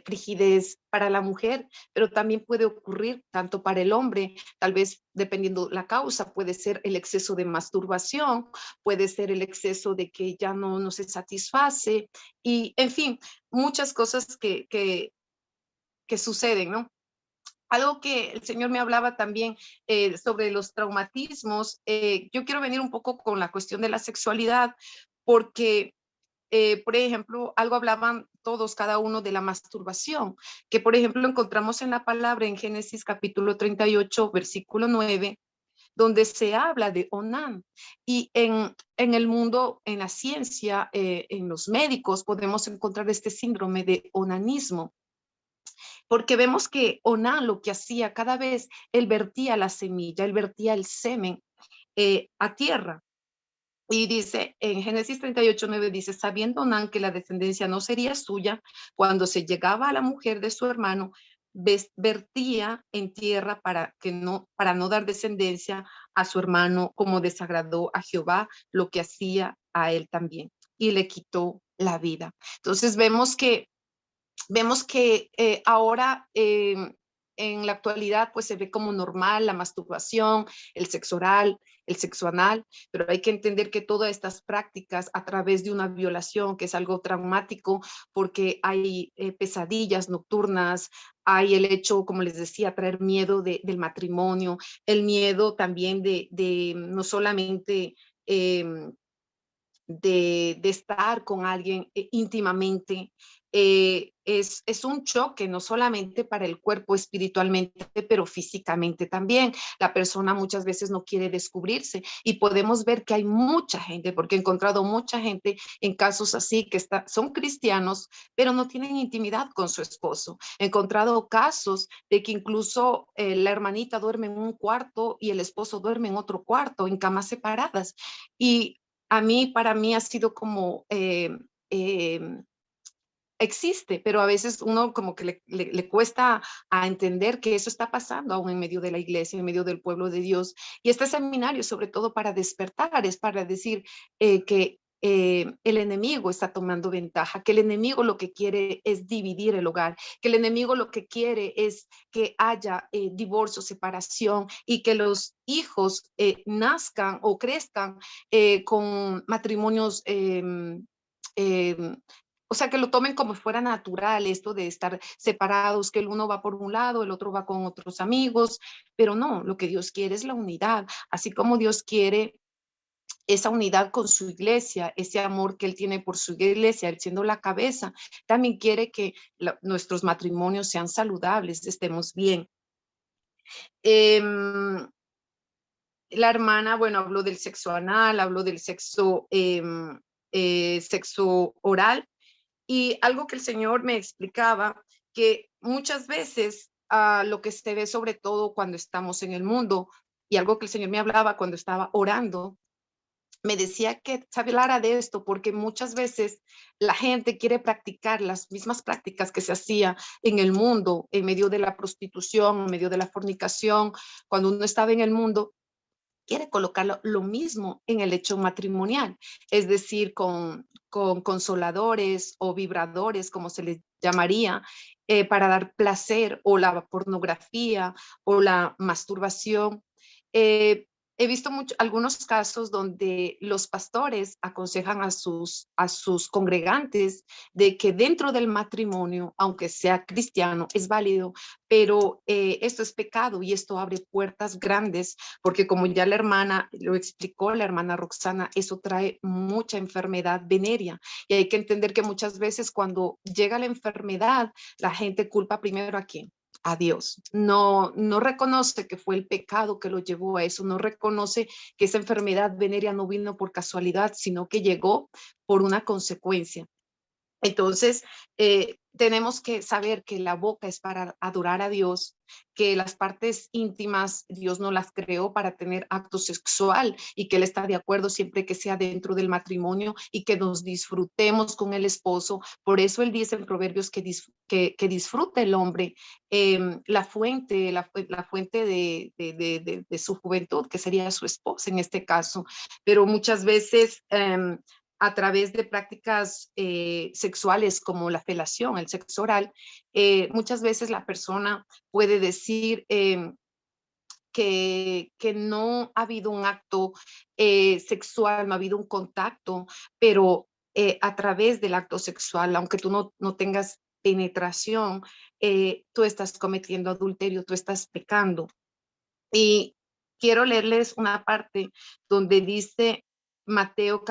frigidez para la mujer, pero también puede ocurrir tanto para el hombre, tal vez dependiendo la causa, puede ser el exceso de masturbación, puede ser el exceso de que ya no se satisface y, en fin, muchas cosas que suceden, ¿no? Algo que el Señor me hablaba también sobre los traumatismos, yo quiero venir un poco con la cuestión de la sexualidad, porque por ejemplo, algo hablaban todos, cada uno, de la masturbación, que por ejemplo encontramos en la palabra en Génesis capítulo 38, versículo 9, donde se habla de Onán. Y en el mundo, en la ciencia, en los médicos, podemos encontrar este síndrome de onanismo, porque vemos que Onán lo que hacía cada vez, él vertía la semilla, él vertía el semen a tierra. Y dice, en Génesis 38:9 dice, sabiendo Onán que la descendencia no sería suya, cuando se llegaba a la mujer de su hermano, vertía en tierra para no dar descendencia a su hermano, como desagradó a Jehová lo que hacía a él también, y le quitó la vida. Entonces vemos que ahora en la actualidad pues se ve como normal la masturbación, el sexo oral, el sexo anal, pero hay que entender que todas estas prácticas a través de una violación, que es algo traumático, porque hay pesadillas nocturnas, hay el hecho, como les decía, traer miedo del matrimonio, el miedo también de no solamente de estar con alguien íntimamente, es un choque no solamente para el cuerpo espiritualmente, pero físicamente también. La persona muchas veces no quiere descubrirse y podemos ver que hay mucha gente, porque he encontrado mucha gente en casos así que son cristianos, pero no tienen intimidad con su esposo. He encontrado casos de que incluso la hermanita duerme en un cuarto y el esposo duerme en otro cuarto, en camas separadas. Y para mí ha sido como, existe, pero a veces uno como que le cuesta a entender que eso está pasando aún en medio de la iglesia, en medio del pueblo de Dios. Y este seminario, sobre todo para despertar, es para decir que el enemigo está tomando ventaja, que el enemigo lo que quiere es dividir el hogar, que el enemigo lo que quiere es que haya divorcio, separación y que los hijos nazcan o crezcan con matrimonios o sea, que lo tomen como si fuera natural esto de estar separados, que el uno va por un lado, el otro va con otros amigos, pero no, lo que Dios quiere es la unidad, así como Dios quiere esa unidad con su iglesia, ese amor que Él tiene por su iglesia, Él siendo la cabeza, también quiere que nuestros matrimonios sean saludables, estemos bien. La hermana, bueno, habló del sexo anal, habló del sexo oral, y algo que el Señor me explicaba, que muchas veces lo que se ve sobre todo cuando estamos en el mundo, y algo que el Señor me hablaba cuando estaba orando, me decía que se hablara de esto, porque muchas veces la gente quiere practicar las mismas prácticas que se hacía en el mundo, en medio de la prostitución, en medio de la fornicación, cuando uno estaba en el mundo, quiere colocar lo mismo en el hecho matrimonial, es decir, con consoladores o vibradores, como se les llamaría, para dar placer, o la pornografía o la masturbación. He visto algunos casos donde los pastores aconsejan a sus congregantes de que dentro del matrimonio, aunque sea cristiano, es válido, pero esto es pecado y esto abre puertas grandes, porque como ya la hermana lo explicó, la hermana Roxana, eso trae mucha enfermedad venérea, y hay que entender que muchas veces cuando llega la enfermedad, la gente culpa primero ¿a quién? A Dios. No reconoce que fue el pecado que lo llevó a eso, no reconoce que esa enfermedad venérea no vino por casualidad, sino que llegó por una consecuencia. Entonces, tenemos que saber que la boca es para adorar a Dios, que las partes íntimas Dios no las creó para tener acto sexual y que Él está de acuerdo siempre que sea dentro del matrimonio y que nos disfrutemos con el esposo. Por eso Él dice en Proverbios que disfrute el hombre la fuente de su juventud, que sería su esposa en este caso. Pero muchas veces a través de prácticas sexuales como la felación, el sexo oral, muchas veces la persona puede decir que no ha habido un acto sexual, no ha habido un contacto, pero a través del acto sexual, aunque tú no tengas penetración, tú estás cometiendo adulterio, tú estás pecando. Y quiero leerles una parte donde dice Mateo